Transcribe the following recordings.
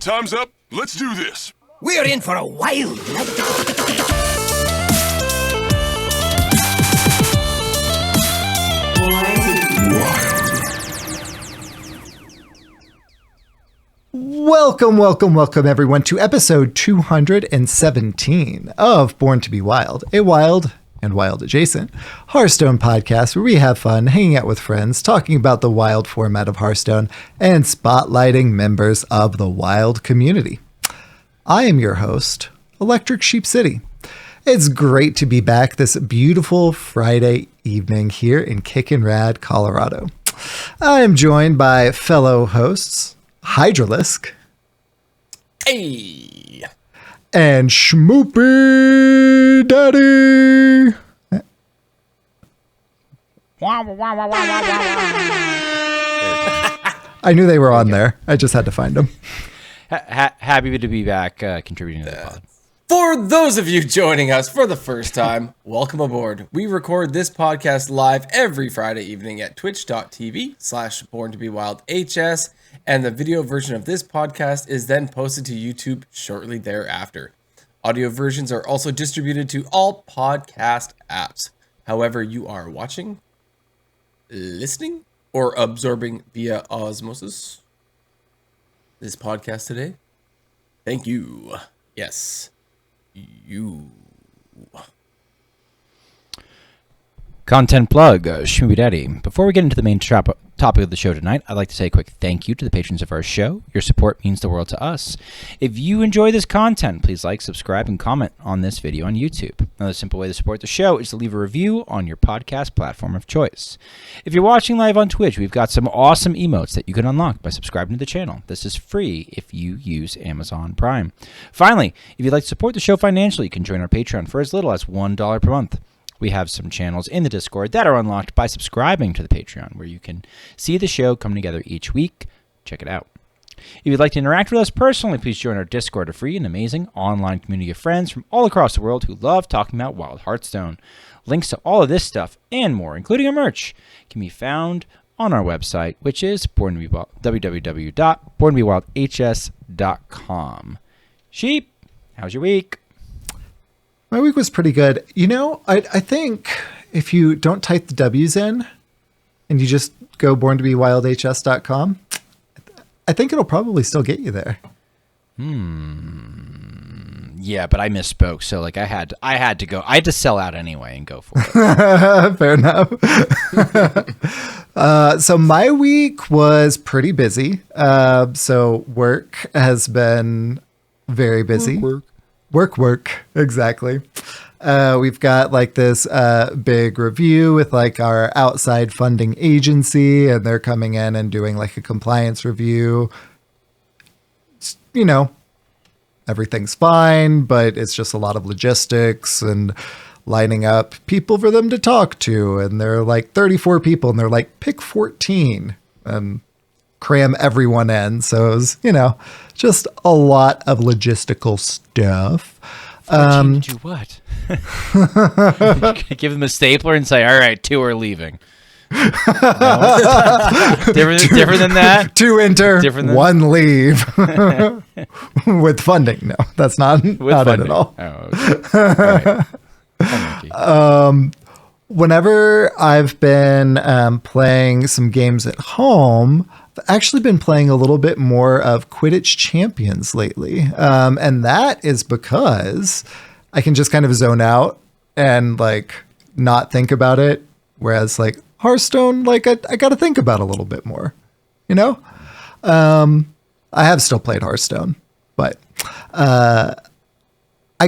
Time's up. Let's do this. We're in for a wild night. Welcome everyone to episode 217 of Born to be Wild, a wild and wild adjacent Hearthstone podcast where we have fun hanging out with friends, talking about the wild format of Hearthstone, and spotlighting members of the wild community. I am your host, ElectricSheepCity. It's great to be back this beautiful Friday evening here in Kickin' Rad, Colorado. I am joined by fellow hosts, Hydralisk. Hey! And Schmoopydady. I knew they were on there. I just had to find them. Happy to be back contributing to the pod. For those of you joining us for the first time, welcome aboard. We record this podcast live every Friday evening at twitch.tv/borntobewildhs, and the video version of this podcast is then posted to YouTube shortly thereafter. Audio versions are also distributed to all podcast apps. However you are watching, listening, or absorbing via osmosis this podcast today, thank you. Yes. You. Content plug, Schmoopydady. Before we get into the main topic of the show tonight, I'd like to say a quick thank you to the patrons of our show. Your support means the world to us. If you enjoy this content, please like, subscribe, and comment on this video on YouTube. Another simple way to support the show is to leave a review on your podcast platform of choice. If you're watching live on Twitch, we've got some awesome emotes that you can unlock by subscribing to the channel. This is free if you use Amazon Prime. Finally, if you'd like to support the show financially, you can join our Patreon for as little as $1 per month. We have some channels in the Discord that are unlocked by subscribing to the Patreon, where you can see the show come together each week. Check it out. If you'd like to interact with us personally, please join our Discord, a free and amazing online community of friends from all across the world who love talking about Wild Hearthstone. Links to all of this stuff and more, including our merch, can be found on our website, which is www.borntobewildhs.com. Sheep, how's your week? My week was pretty good. You know, I think if you don't type the W's in and you just go borntobewildhs.com, I think it'll probably still get you there. Yeah, but I misspoke. So like I had to go. I had to sell out anyway and go for it. Fair enough. So my week was pretty busy. So work has been very busy. Work. Exactly. We've got like this big review with like our outside funding agency, and they're coming in and doing like a compliance review. You know, everything's fine, but it's just a lot of logistics and lining up people for them to talk to. And they're like 34 people, and they're like, pick 14 and cram everyone in. So it was, you know, just a lot of logistical stuff. To do what? Give them a stapler and say, all right, 2 are leaving. Different than that? 2 enter, 1 leave. With funding. No, that's not it at all. Oh, okay. All right. Whenever I've been playing some games at home, I've actually been playing a little bit more of Quidditch Champions lately. And that is because I can just kind of zone out and like not think about it. Whereas like Hearthstone, like I got to think about a little bit more, you know? I have still played Hearthstone, but I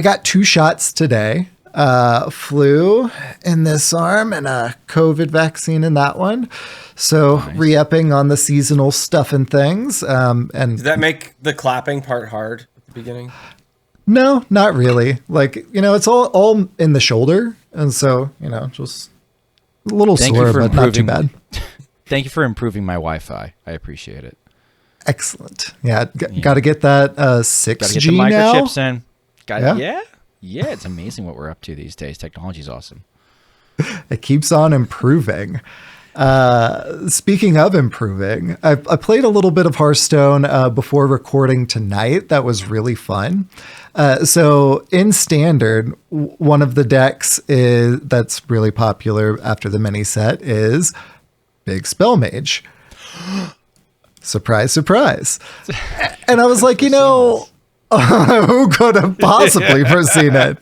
got 2 shots today. Flu in this arm and a COVID vaccine in that one. So nice. Re-upping on the seasonal stuff and things. And did that make the clapping part hard at the beginning? No, not really. Like, you know, it's all in the shoulder. And so, you know, just a little sore, but not too bad. Thank you for improving my Wi-Fi. I appreciate it. Excellent. Yeah. Got to get that 6G Gotta get the now. microchips in. Yeah, it's amazing what we're up to these days. Technology's awesome. It keeps on improving. Speaking of improving, I played a little bit of Hearthstone before recording tonight. That was really fun. So in standard, one of the decks that's really popular after the mini set is Big Spell Mage. Surprise, surprise. And I was like, who could have possibly foreseen it?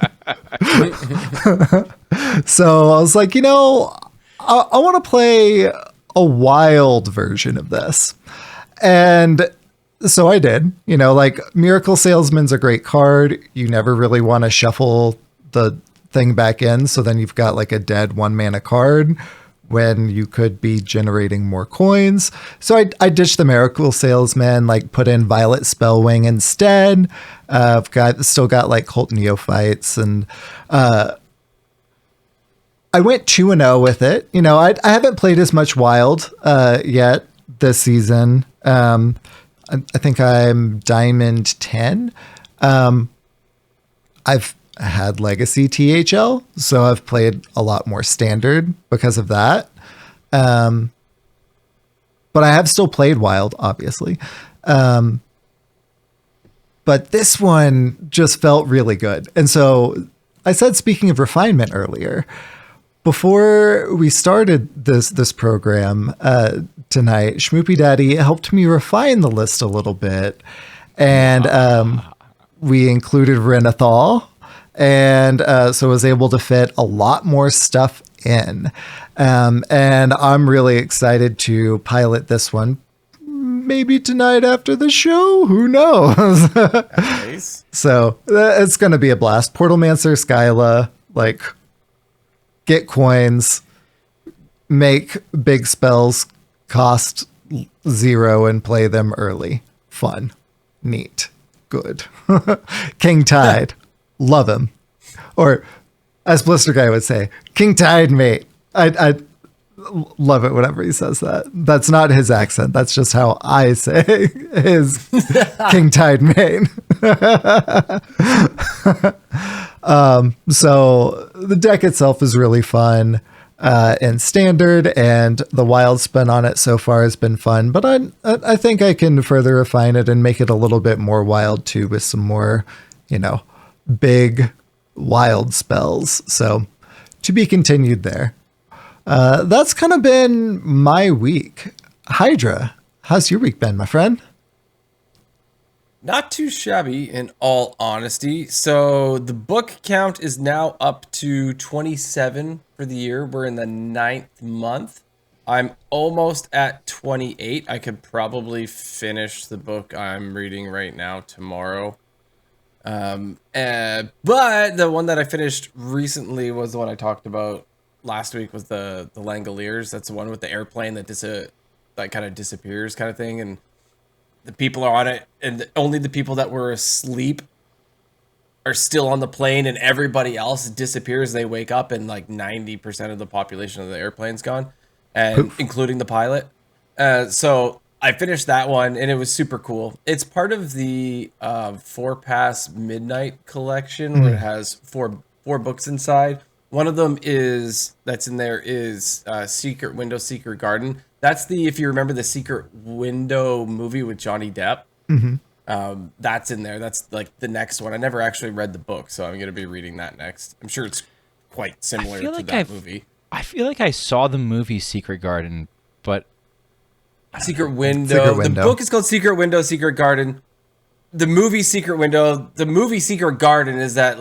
So I was like, I want to play a wild version of this. And so I did. Miracle Salesman's a great card. You never really want to shuffle the thing back in. So then you've got like a dead 1-mana card when you could be generating more coins. So I ditched the Miracle Salesman, put in Violet Spellwing instead. I've still got like Cult Neophytes, and I went 2-0 with it. I haven't played as much Wild yet this season. I think I'm Diamond 10. I've had Legacy THL, so I've played a lot more Standard because of that. But I have still played Wild, obviously. But this one just felt really good. And so I said, speaking of refinement earlier, before we started this program tonight, Schmoopydady helped me refine the list a little bit. And we included Renathal. And so was able to fit a lot more stuff in. And I'm really excited to pilot this one. Maybe tonight after the show. Who knows? Nice. So it's going to be a blast. Portalmancer, Skyla, get coins, make big spells cost 0 and play them early. Fun. Neat. Good. King Tide. Love him. Or as Blister Guy would say, King Tide, mate. I love it whenever he says that. That's not his accent. That's just how I say his King Tide, mate. So the deck itself is really fun and standard, and the wild spin on it so far has been fun, but I think I can further refine it and make it a little bit more wild too, with some more, big wild spells. So to be continued there. That's kind of been my week. Hydra, how's your week been, my friend? Not too shabby, in all honesty. So the book count is now up to 27 for the year. We're in the 9th month. I'm almost at 28. I could probably finish the book I'm reading right now tomorrow. But the one that I finished recently was the one I talked about last week, was the Langoliers. That's the one with the airplane that kind of disappears kind of thing, and the people are on it, and only the people that were asleep are still on the plane, and everybody else disappears. They wake up, and 90% of the population of the airplane's gone, and including the pilot. So I finished that one, and it was super cool. It's part of the 4-Pass Midnight collection, where it has four books inside. One of them that's in there is Secret Window, Secret Garden. That's if you remember the Secret Window movie with Johnny Depp. Mm-hmm. That's in there. That's the next one. I never actually read the book, so I'm going to be reading that next. I'm sure it's quite similar to that movie. I feel like I saw the movie Secret Garden, but... Secret Window. The book is called Secret Window, Secret Garden. The movie Secret Window. The movie Secret Garden is that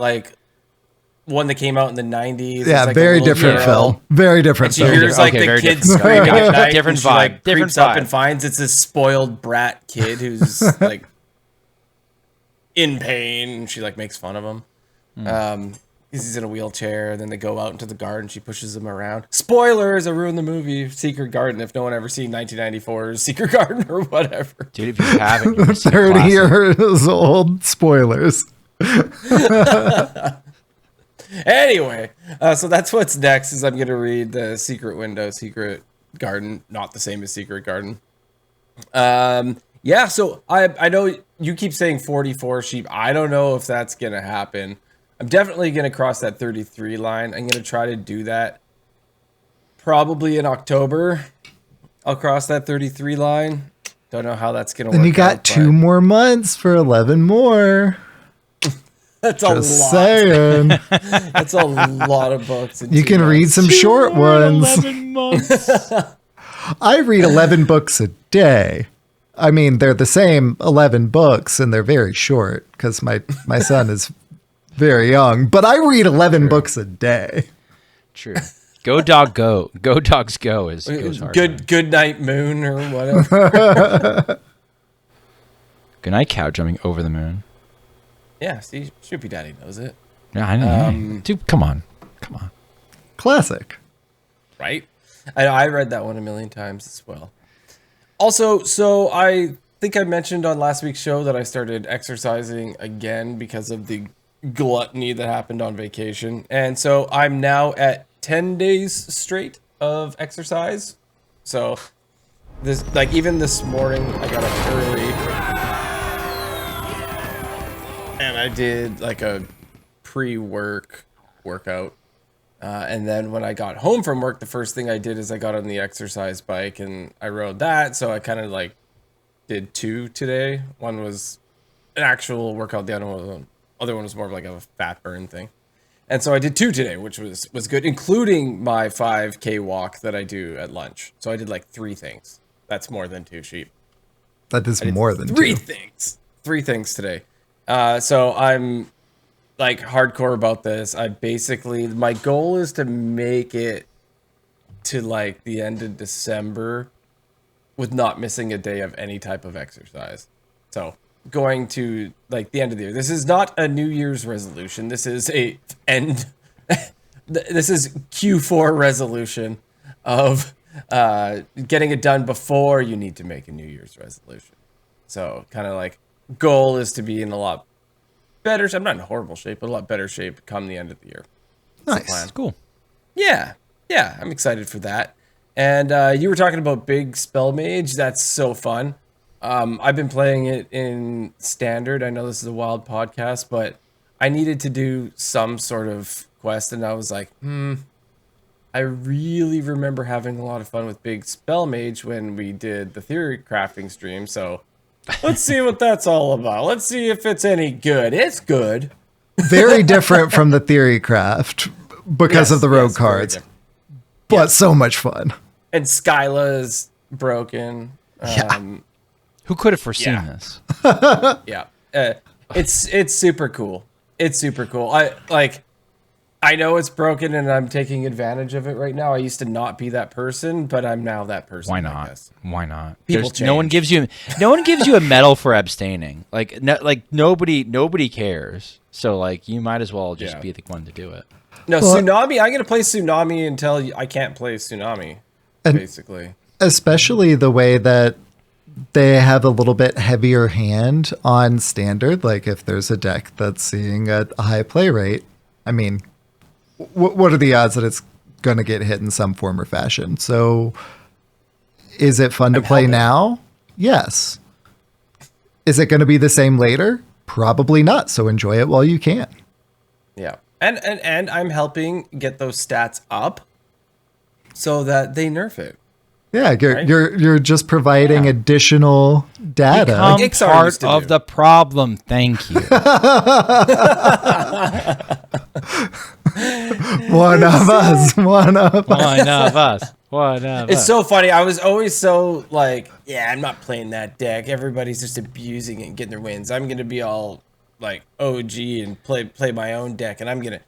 one that came out in the 90s. Yeah, very different film. Very different film. And she hears the kids screaming at night. Different vibe. Different creeps vibe. Up and finds it's this spoiled brat kid who's in pain. And she makes fun of him. He's in a wheelchair. And then they go out into the garden. She pushes him around. Spoilers! I ruined the movie Secret Garden if no one ever seen 1994's Secret Garden or whatever. Dude, if you haven't, 30 years old. Spoilers. Anyway, so that's what's next. Is I'm gonna read the Secret Window, Secret Garden, not the same as Secret Garden. Yeah. So I know you keep saying 44 sheep. I don't know if that's gonna happen. I'm definitely gonna cross that 33 line. I'm gonna try to do that probably in October, I'll cross that 33 line. Don't know how that's gonna work. And you got out, 2 more months for 11 more. That's Just a lot. saying. That's a lot of books. You can read some short ones. 11 months. I read 11 books a day. I mean, they're the same 11 books, and they're very short because my son is very young. But I read 11 books a day. True. Go dog go. Go dogs go is goes hard. Good night moon or whatever. Good night cow jumping over the moon. Yeah, see, Schmoopydady knows it. Yeah, I know. Dude, come on. Classic. Right? I read that one a million times as well. Also, so I think I mentioned on last week's show that I started exercising again because of the gluttony that happened on vacation. And so I'm now at 10 days straight of exercise. So this, like, even this morning I got up early and I did like a pre-work workout. And then when I got home from work, the first thing I did is I got on the exercise bike and I rode that. So I kind of like did 2 today. One was an actual workout. The other one was more of like a fat burn thing. And so I did 2 today, which was good, including my 5K walk that I do at lunch. So I did like 3 things. That's more than 2 sheep. That is more than 3 2. things. 3 things today. So I'm like hardcore about this. My goal is to make it to like the end of December with not missing a day of any type of exercise. So going to like the end of the year. This is not a New Year's resolution. This is this is Q4 resolution of getting it done before you need to make a New Year's resolution. So kind of like goal is to be in a lot better. I'm not in horrible shape, but a lot better shape come the end of the year. That's the plan. Nice. Cool. Yeah, I'm excited for that. And you were talking about Big Spell Mage. That's so fun. I've been playing it in standard. I know this is a wild podcast, but I needed to do some sort of quest, and I was like, I really remember having a lot of fun with Big Spell Mage when we did the theory crafting stream. So let's see what that's all about. Let's see if it's any good. It's good. Very different from the theory craft because of the rogue cards, but so much fun. And Skyla is broken. Who could have foreseen this? Yeah. It's super cool. It's super cool. I know it's broken and I'm taking advantage of it right now. I used to not be that person, but I'm now that person. Why I not? guess. Why not? People No one gives you a medal for abstaining. Like nobody cares. So like you might as well just be the one to do it. No, Tsunami. I'm gonna play Tsunami until I can't play Tsunami. Basically, especially the way that they have a little bit heavier hand on standard. Like if there's a deck that's seeing a high play rate, I mean, what are the odds that it's going to get hit in some form or fashion? So is it fun to play now? Yes. Is it going to be the same later? Probably not. So enjoy it while you can. Yeah. And I'm helping get those stats up so that they nerf it. Yeah, you're just providing additional data. Become part of the problem. Thank you. One of us. It's so funny. I was always so like, I'm not playing that deck. Everybody's just abusing it and getting their wins. I'm gonna be all like OG and play my own deck, and I'm gonna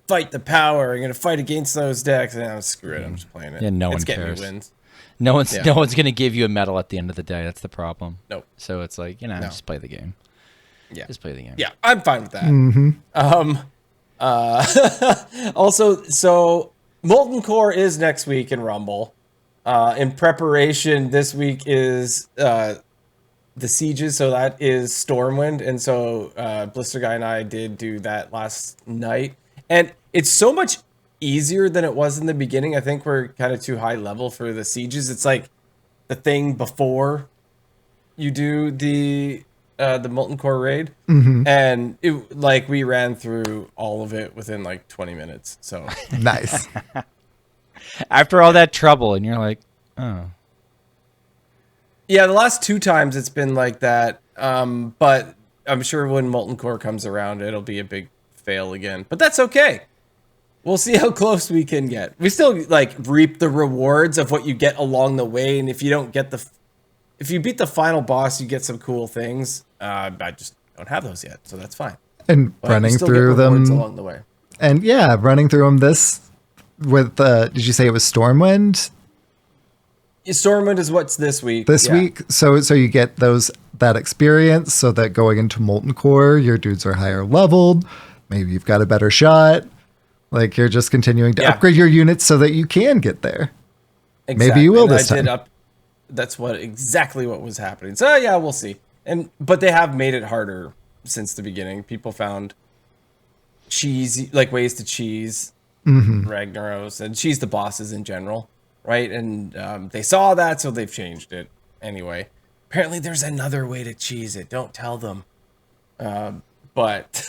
fight the power. I'm gonna fight against those decks, and screw it. I'm just playing it. Yeah, no one cares. Getting me wins. No one's gonna give you a medal at the end of the day. That's the problem. Nope. So it's like, just play the game. Yeah. Just play the game. Yeah, I'm fine with that. Mm-hmm. Also, so Molten Core is next week in Rumble. In preparation, this week is the Sieges, so that is Stormwind, and so Blister Guy and I did do that last night, and it's so much easier than it was in the beginning. I think we're kind of too high level for the Sieges. It's like the thing before you do the Molten Core raid, and we ran through all of it within like 20 minutes. So nice. After all that trouble, and you're like, oh. Yeah, the last 2 times it's been like that. But I'm sure when Molten Core comes around, it'll be a big fail again. But that's okay. We'll see how close we can get. We still like reap the rewards of what you get along the way, and if you don't get if you beat the final boss, you get some cool things. I just don't have those yet, so that's fine. And But running you still through get rewards them. along the way. And yeah, running through them with, did you say it was Stormwind Stormwind is what's this week. this Yeah. week? So you get that experience so that going into Molten Core, your dudes are higher leveled. Maybe you've got a better shot. Like you're just continuing to upgrade your units so that you can get there. Exactly. Maybe you will And this time. That's exactly what was happening. So yeah, we'll see. But they have made it harder since the beginning. People found ways to cheese Ragnaros and cheese the bosses in general, right? And they saw that, so they've changed it. Anyway, apparently there's another way to cheese it. Don't tell them. But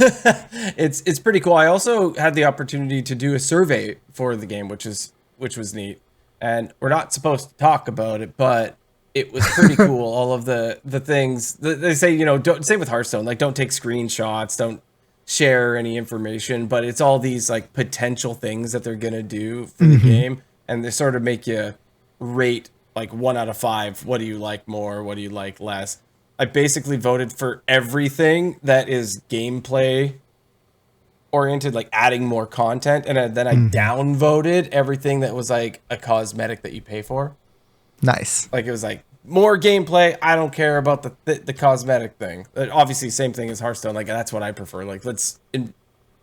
it's pretty cool. I also had the opportunity to do a survey for the game, which was neat. And we're not supposed to talk about it, but it was pretty cool. All of the things they say, don't say with Hearthstone, like don't take screenshots, don't share any information, but it's all these like potential things that they're gonna do for the game, and they sort of make you rate like 1 out of 5. What do you like more? What do you like less? I basically voted for everything that is gameplay oriented, like adding more content, and then I downvoted everything that was like a cosmetic that you pay for. Nice. Like it was like more gameplay. I don't care about the cosmetic thing. Obviously, same thing as Hearthstone. Like that's what I prefer. Like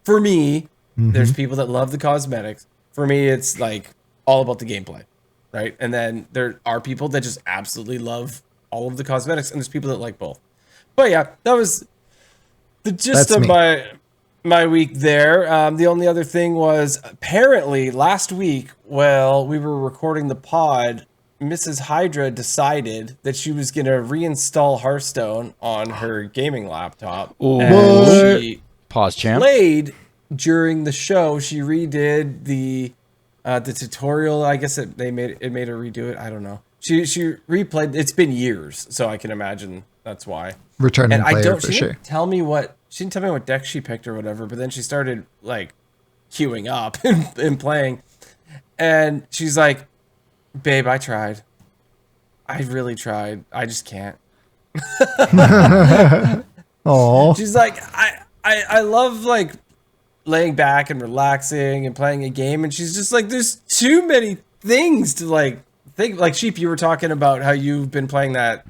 for me, there's people that love the cosmetics. For me, it's like all about the gameplay, right? And then there are people that just absolutely love all of the cosmetics, and there's people that like both. But yeah, that was the gist of my week there. The only other thing was apparently last week, while we were recording the pod, Mrs. Hydra decided that she was going to reinstall Hearthstone on her gaming laptop. And she Pause, champ. played during the show. She redid the tutorial. I guess they made her redo it. I don't know. She replayed. It's been years, so I can imagine that's why. Returning And player for she sure. didn't tell me what deck she picked or whatever. But then she started like queuing up and playing, and she's like, "Babe, I tried. I really tried. I just can't." Oh, She's like, I love like laying back and relaxing and playing a game, and she's just like, there's too many things to like think. Like Sheep, you were talking about how you've been playing that.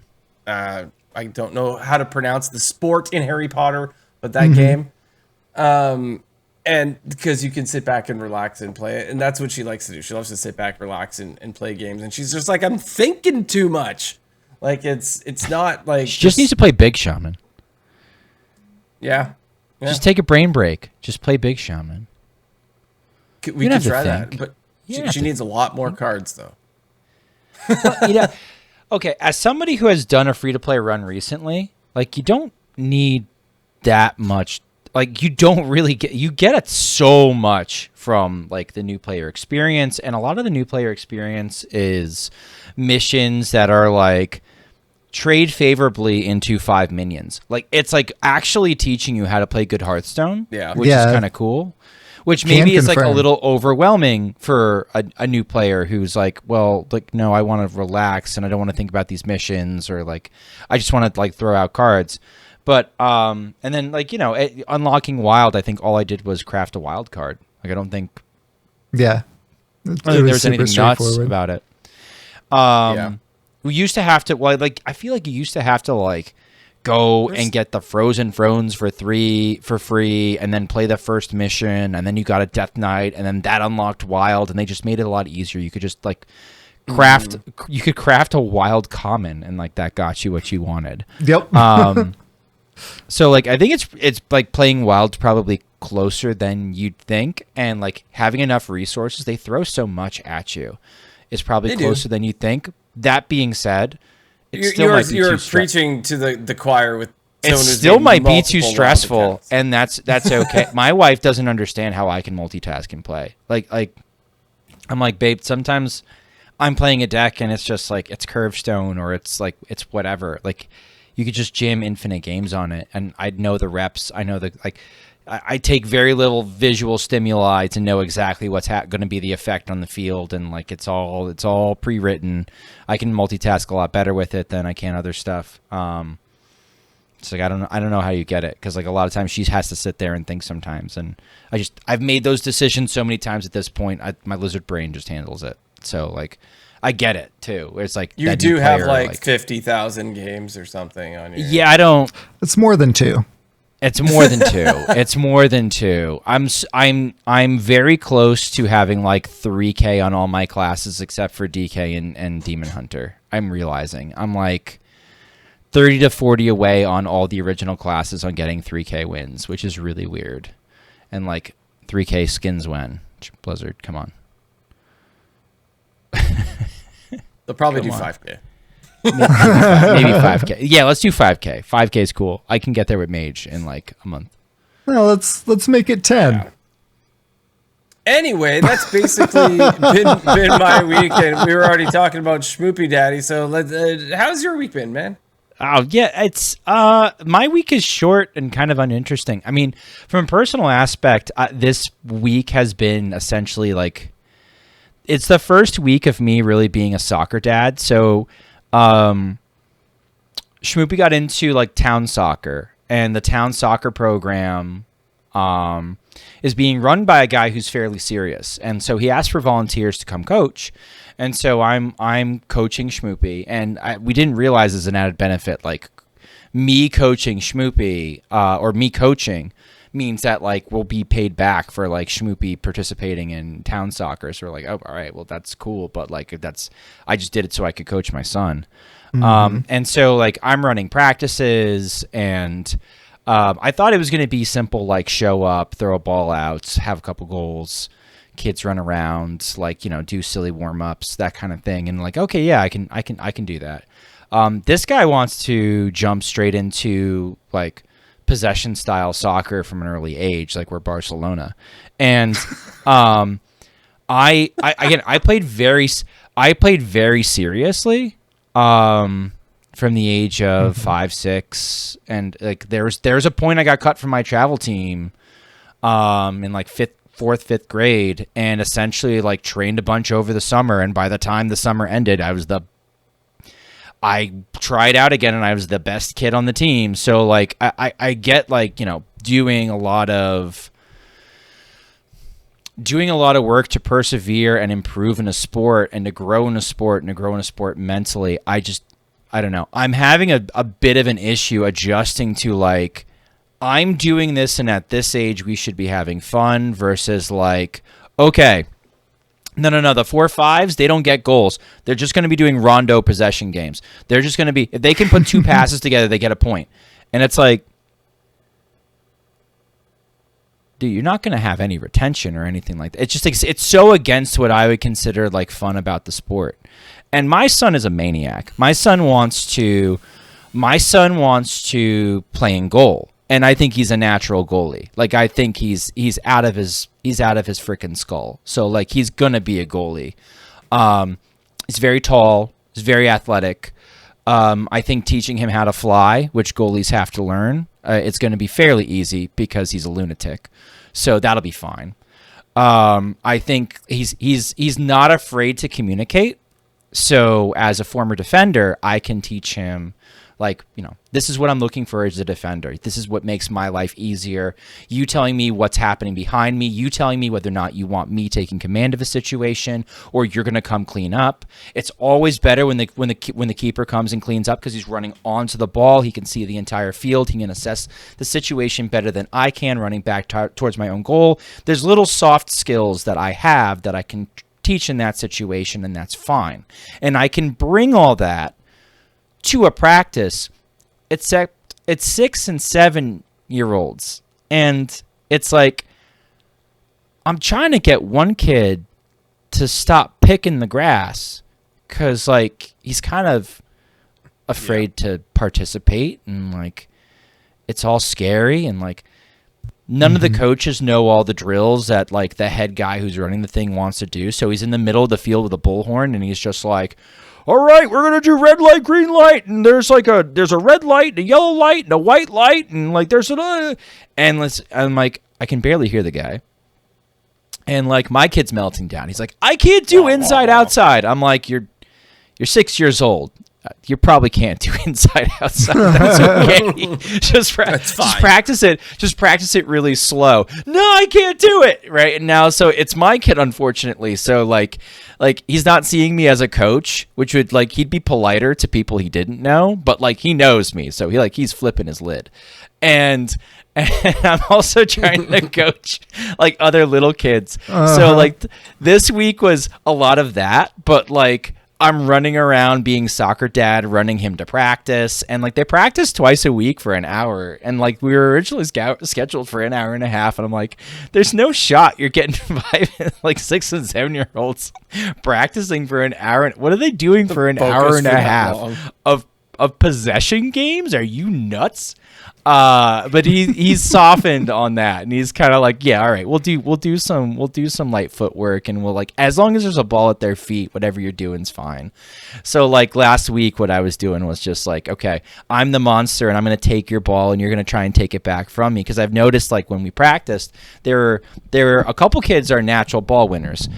I don't know how to pronounce the sport in Harry Potter, but that game. And because you can sit back and relax and play it. And that's what she likes to do. She loves to sit back, relax, and play games. And she's just like, I'm thinking too much. Like, it's not like... She just needs to play Big Shaman. Yeah. Just take a brain break. Just play Big Shaman. We don't could have to try think. that. But You don't have she to needs a lot more cards, though. Okay, as somebody who has done a free-to-play run recently, like, you don't need that much. Like, you don't really get it so much from, like, the new player experience. And a lot of the new player experience is missions that are, like, trade favorably into 5 minions. Like, it's, like, actually teaching you how to play good Hearthstone. Yeah. Which is kind of cool. Which maybe is, like, a confirm. little overwhelming for a new player who's like, well, like, no, I want to relax and I don't want to think about these missions, or, like, I just want to, like, throw out cards. But, and then, like, unlocking wild, I think all I did was craft a wild card. Like, I don't think yeah. there's anything nuts about it. Yeah. We used to have to, well, like, I feel like you used to have to, like, go and get the Frozen Thrones for free, and then play the first mission, and then you got a Death Knight, and then that unlocked wild, and they just made it a lot easier. You could just, like, you could craft a wild common, and, like, that got you what you wanted. Yep. So, like, I think it's like playing wild's probably closer than you'd think, and, like, having enough resources, they throw so much at you, is probably closer than you think. That being said, You're preaching to the choir with it someone who's still made might be multiple too wild stressful, attempts. and that's okay. My wife doesn't understand how I can multitask and play. Like I'm like, babe, sometimes I'm playing a deck and it's just like it's curved stone or it's like it's whatever. Like you could just jam infinite games on it, and I know the reps. I know the like. I take very little visual stimuli to know exactly what's going to be the effect on the field, and like it's all pre-written. I can multitask a lot better with it than I can other stuff. It's like I don't know how you get it, because like a lot of times she has to sit there and think sometimes, and I've made those decisions so many times at this point. My lizard brain just handles it. So like I get it too. It's like you that do new have player, like 50,000 games or something on your. Yeah, I don't. It's more than 2. It's more than 2. It's more than 2. I'm very close to having like 3K on all my classes except for DK and Demon Hunter. I'm realizing I'm like 30 to 40 away on all the original classes on getting 3K wins, which is really weird. And like 3K skins when Blizzard, come on. They'll probably do 5K. Maybe 5K. Yeah, let's do 5K. 5K is cool. I can get there with Mage in like a month. Well, let's make it 10. Yeah. Anyway, that's basically been my week, and we were already talking about Schmoopydady. So how's your week been, man? Oh yeah, it's my week is short and kind of uninteresting. I mean, from a personal aspect, this week has been essentially like it's the first week of me really being a soccer dad. So Schmoopy got into like town soccer, and the town soccer program is being run by a guy who's fairly serious. And so he asked for volunteers to come coach. And so I'm coaching Schmoopy, and we didn't realize as an added benefit, like me coaching Schmoopy or me coaching means that like we'll be paid back for like Schmoopy participating in town soccer. So we're like, oh, all right, well that's cool, but like I just did it so I could coach my son. And so like I'm running practices, and I thought it was going to be simple, like show up, throw a ball out, have a couple goals, kids run around, like, you know, do silly warm-ups, that kind of thing. And like, okay, yeah, I can do that. This guy wants to jump straight into like possession style soccer from an early age, like we're Barcelona. And I played very seriously from the age of 5, 6, and like there's a point I got cut from my travel team in like 4th, 5th grade, and essentially like trained a bunch over the summer, and by the time the summer ended, I tried out again, and I was the best kid on the team. So like I get like, you know, doing a lot of work to persevere and improve in a sport, and to grow in a sport, and to grow in a sport mentally. I don't know. I'm having a bit of an issue adjusting to like, I'm doing this, and at this age we should be having fun, versus like, okay, no. The 4-5s, they don't get goals. They're just going to be doing rondo possession games. They're just going to be, if they can put 2 passes together, they get a point. And it's like, dude, you're not going to have any retention or anything like that. It's just, it's so against what I would consider like fun about the sport. And my son is a maniac. My son wants to play in goal. And I think he's a natural goalie. Like, I think he's out of his freaking skull. So like, he's gonna be a goalie. He's very tall. He's very athletic. I think teaching him how to fly, which goalies have to learn, it's going to be fairly easy because he's a lunatic. So that'll be fine. I think he's not afraid to communicate. So as a former defender, I can teach him, like, you know, this is what I'm looking for as a defender. This is what makes my life easier. You telling me what's happening behind me. You telling me whether or not you want me taking command of a situation, or you're going to come clean up. It's always better when the keeper comes and cleans up, because he's running onto the ball. He can see the entire field. He can assess the situation better than I can running back towards my own goal. There's little soft skills that I have that I can teach in that situation, and that's fine. And I can bring all that to a practice, except it's 6 and 7 year olds. And it's like, I'm trying to get one kid to stop picking the grass, because like he's kind of afraid to participate, and like it's all scary, and like None of the coaches know all the drills that like the head guy who's running the thing wants to do. So he's in the middle of the field with a bullhorn, and he's just like, all right, we're going to do red light, green light. And there's a red light, a yellow light, and a white light. And like, I'm like, I can barely hear the guy. And like, my kid's melting down. He's like, I can't do inside outside. I'm like, you're 6 years old. You probably can't do inside outside. That's okay. Just practice it. Just practice it really slow. No, I can't do it. Right. And now, so it's my kid, unfortunately. So like he's not seeing me as a coach, which would like, he'd be politer to people he didn't know, but like he knows me. So he's flipping his lid. And I'm also trying to coach like other little kids. So like this week was a lot of that, but like, I'm running around being soccer dad, running him to practice. And like they practice twice a week for an hour. And like we were originally scheduled for an hour and a half. And I'm like, there's no shot you're getting 6 and 7 year olds practicing for an hour. What are they doing for an hour and a half of possession games? Are you nuts? But he's softened on that, and he's kind of like, yeah, all right, we'll do some light footwork, and we'll like, as long as there's a ball at their feet, whatever you're doing is fine. So like last week, what I was doing was just like, okay, I'm the monster, and I'm gonna take your ball, and you're gonna try and take it back from me, because I've noticed like when we practiced, there were a couple kids are natural ball winners.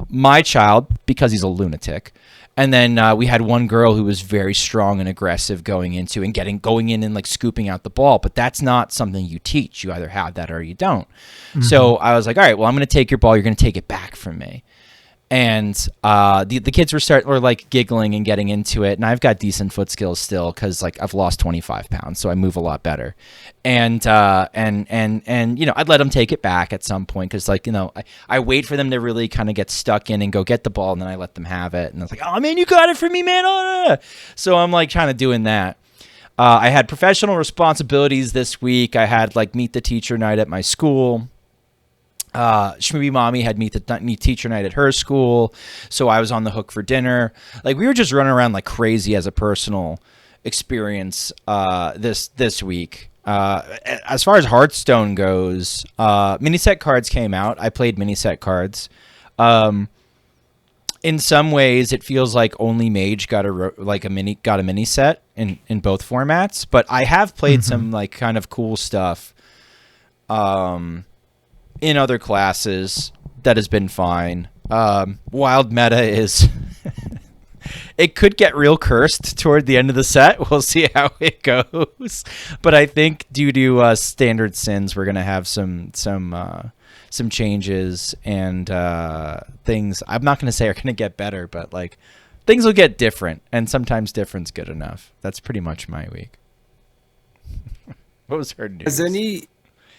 My child, because he's a lunatic. And then we had one girl who was very strong and aggressive going in and like scooping out the ball. But that's not something you teach. You either have that or you don't. Mm-hmm. So I was like, all right, well, I'm going to take your ball. You're going to take it back from me. And the kids were like giggling and getting into it. And I've got decent foot skills still because like I've lost 25 pounds, so I move a lot better. And you know, I'd let them take it back at some point because like, you know, I wait for them to really kind of get stuck in and go get the ball, and then I let them have it. And I was like, oh man, you got it for me, man. Oh. So I'm like kind of doing that. I had professional responsibilities this week. I had like meet the teacher night at my school. Schmoopy Mommy had meet teacher night at her school, so I was on the hook for dinner. Like we were just running around like crazy as a personal experience this week. As far as Hearthstone goes, mini set cards came out. I played mini set cards. In some ways, it feels like only Mage got a mini set in both formats. But I have played some like kind of cool stuff. In other classes that has been fine. Wild meta is it could get real cursed toward the end of the set. We'll see how it goes. But I think due to standard sins, we're gonna have some changes and things. I'm not gonna say are gonna get better, but like things will get different, and sometimes different's good enough. That's pretty much my week. What was her news?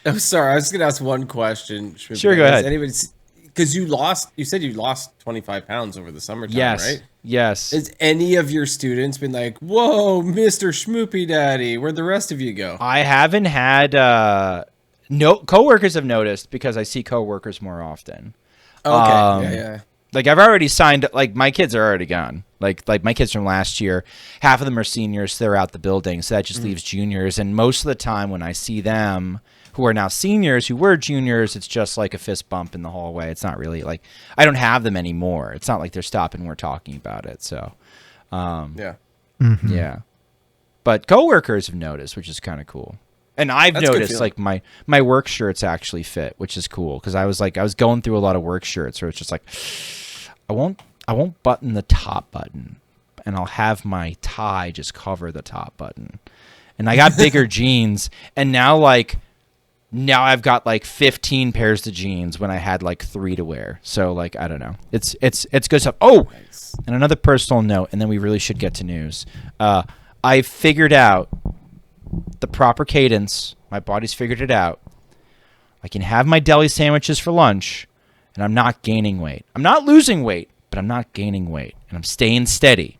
I'm sorry, I was going to ask one question. Sure, go ahead. Because you said you lost 25 pounds over the summertime, right? Yes. Has any of your students been like, whoa, Mr. Schmoopydady, where'd the rest of you go? I haven't had, no, coworkers have noticed because I see coworkers more often. Okay, yeah. Like I've already signed, like my kids are already gone. Like my kids from last year, half of them are seniors, so they're out the building. So that just leaves juniors. And most of the time when I see them, who are now seniors, who were juniors, it's just like a fist bump in the hallway. It's not really like, I don't have them anymore. It's not like they're stopping, we're talking about it. So, yeah. Yeah. But coworkers have noticed, which is kind of cool. And I've noticed like my work shirts actually fit, which is cool. Cause I was going through a lot of work shirts where it's just like, I won't button the top button, and I'll have my tie just cover the top button. And I got bigger jeans, and now I've got like 15 pairs of jeans when I had like 3 to wear. So like, I don't know. It's good stuff. Oh, nice. And another personal note, and then we really should get to news. I figured out the proper cadence. My body's figured it out. I can have my deli sandwiches for lunch, and I'm not gaining weight. I'm not losing weight, but I'm not gaining weight, and I'm staying steady.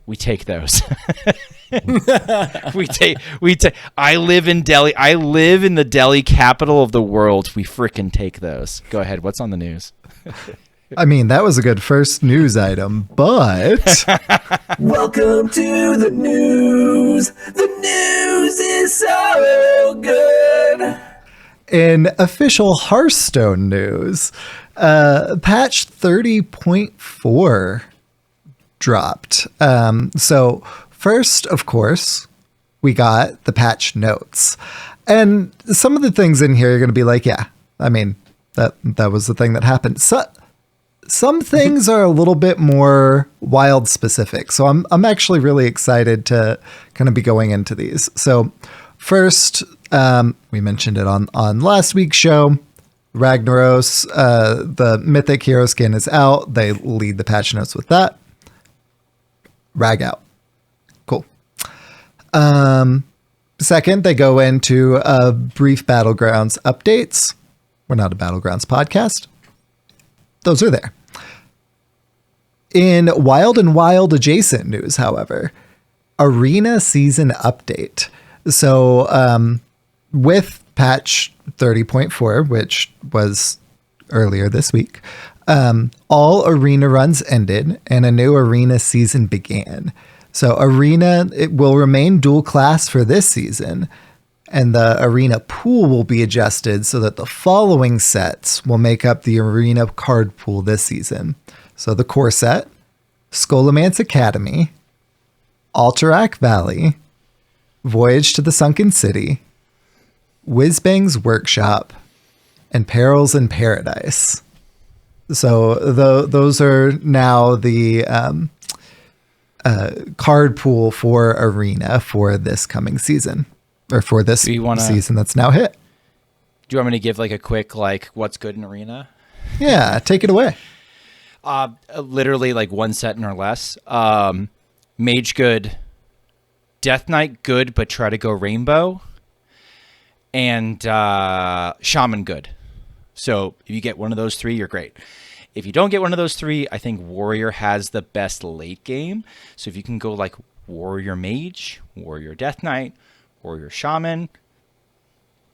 We take those. we take. I live in Delhi. I live in the deli capital of the world. We frickin' take those. Go ahead. What's on the news? I mean, that was a good first news item, but Welcome to the news. The news is so good. In official Hearthstone news, patch 30.4 dropped. So first, of course, we got the patch notes. And some of the things in here are going to be like, yeah, I mean, that was the thing that happened. So, some things are a little bit more wild specific. So I'm actually really excited to kind of be going into these. So first, we mentioned it on last week's show. Ragnaros, the Mythic Hero skin is out. They lead the patch notes with that. Rag out. Cool. Second, they go into brief Battlegrounds updates. We're not a Battlegrounds podcast. Those are there. In Wild and Wild adjacent news, however, Arena season update. So with patch 30.4, which was earlier this week, all arena runs ended and a new arena season began. So arena, it will remain dual class for this season, and the arena pool will be adjusted so that the following sets will make up the arena card pool this season. So the core set, Scholomance Academy, Alterac Valley, Voyage to the Sunken City, Whizbang's Workshop, and Perils in Paradise. So those are now the card pool for arena for this coming season, or for this season that's now hit. Do you want me to give like a quick what's good in arena? Yeah, take it away. Literally like one set or less. Mage good, Death Knight good, but try to go rainbow, and Shaman good. So if you get one of those three, you're great. If you don't get one of those three, I think Warrior has the best late game. So if you can go like Warrior Mage, Warrior Death Knight, Warrior Shaman,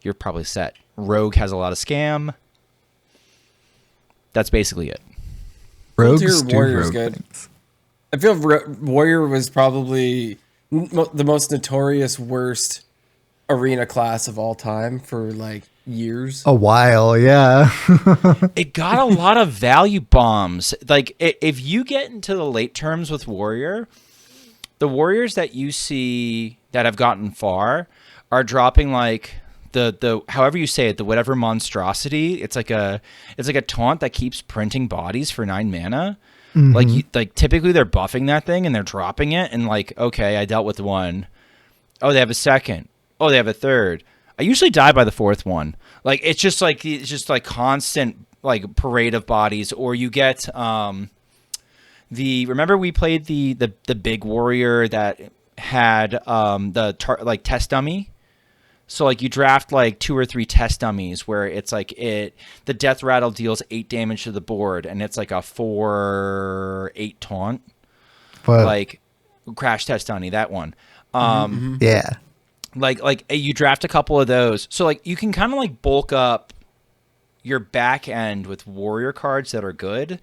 you're probably set. Rogue has a lot of scam. That's basically it. Rogues do Warrior's rogue good. things. I feel Warrior was probably the most notorious worst arena class of all time for like years. A while, yeah. It got a lot of value bombs. Like if you get into the late terms with Warrior, the Warriors that you see that have gotten far are dropping like the however you say it, the whatever monstrosity. It's like a taunt that keeps printing bodies for 9 mana. Mm-hmm. Like typically they're buffing that thing and they're dropping it, and like, okay, I dealt with one. Oh, they have a second. Oh, they have a third. I usually die by the fourth one. Like it's just like constant like parade of bodies. Or you get remember we played the big warrior that had the test dummy. So like you draft like 2 or 3 test dummies where it's like the death rattle deals 8 damage to the board, and it's like a 4/8 taunt. But, like crash test dummy, that one. Yeah. Like you draft a couple of those. So like you can kind of like bulk up your back end with warrior cards that are good.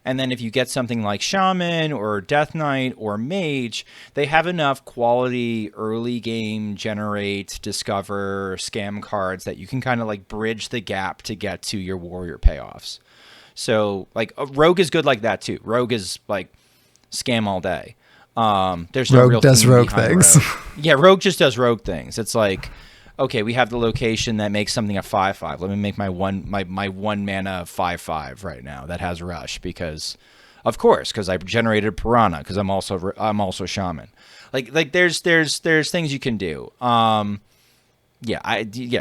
And then if you get something like Shaman or Death Knight or Mage, they have enough quality early game generate, discover, scam cards that you can kind of like bridge the gap to get to your warrior payoffs. So like Rogue is good like that too. Rogue is like scam all day. There's no Rogue real does theme rogue behind things. Rogue. Yeah, Rogue just does rogue things. It's like, okay, we have the location that makes something a 5/5. Let me make my one mana 5/5 right now that has rush because I generated Piranha because I'm also Shaman. Like there's things you can do.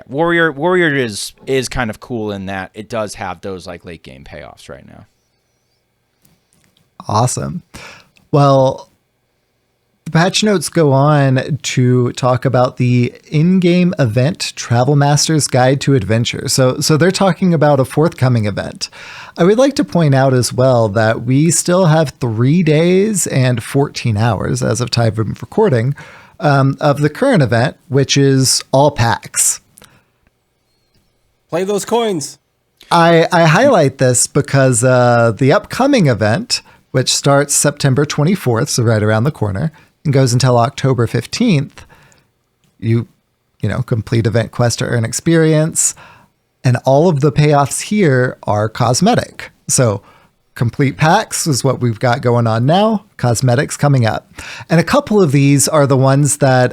Warrior is kind of cool in that it does have those like late game payoffs right now. Awesome. Well, the patch notes go on to talk about the in-game event Travel Master's Guide to Adventure. So they're talking about a forthcoming event. I would like to point out as well that we still have 3 days and 14 hours as of time of recording of the current event, which is all packs. Play those coins. I highlight this because the upcoming event, which starts September 24th, so right around the corner, and goes until October 15th, you complete event quest to earn experience. And all of the payoffs here are cosmetic. So complete packs is what we've got going on now. Cosmetics coming up. And a couple of these are the ones that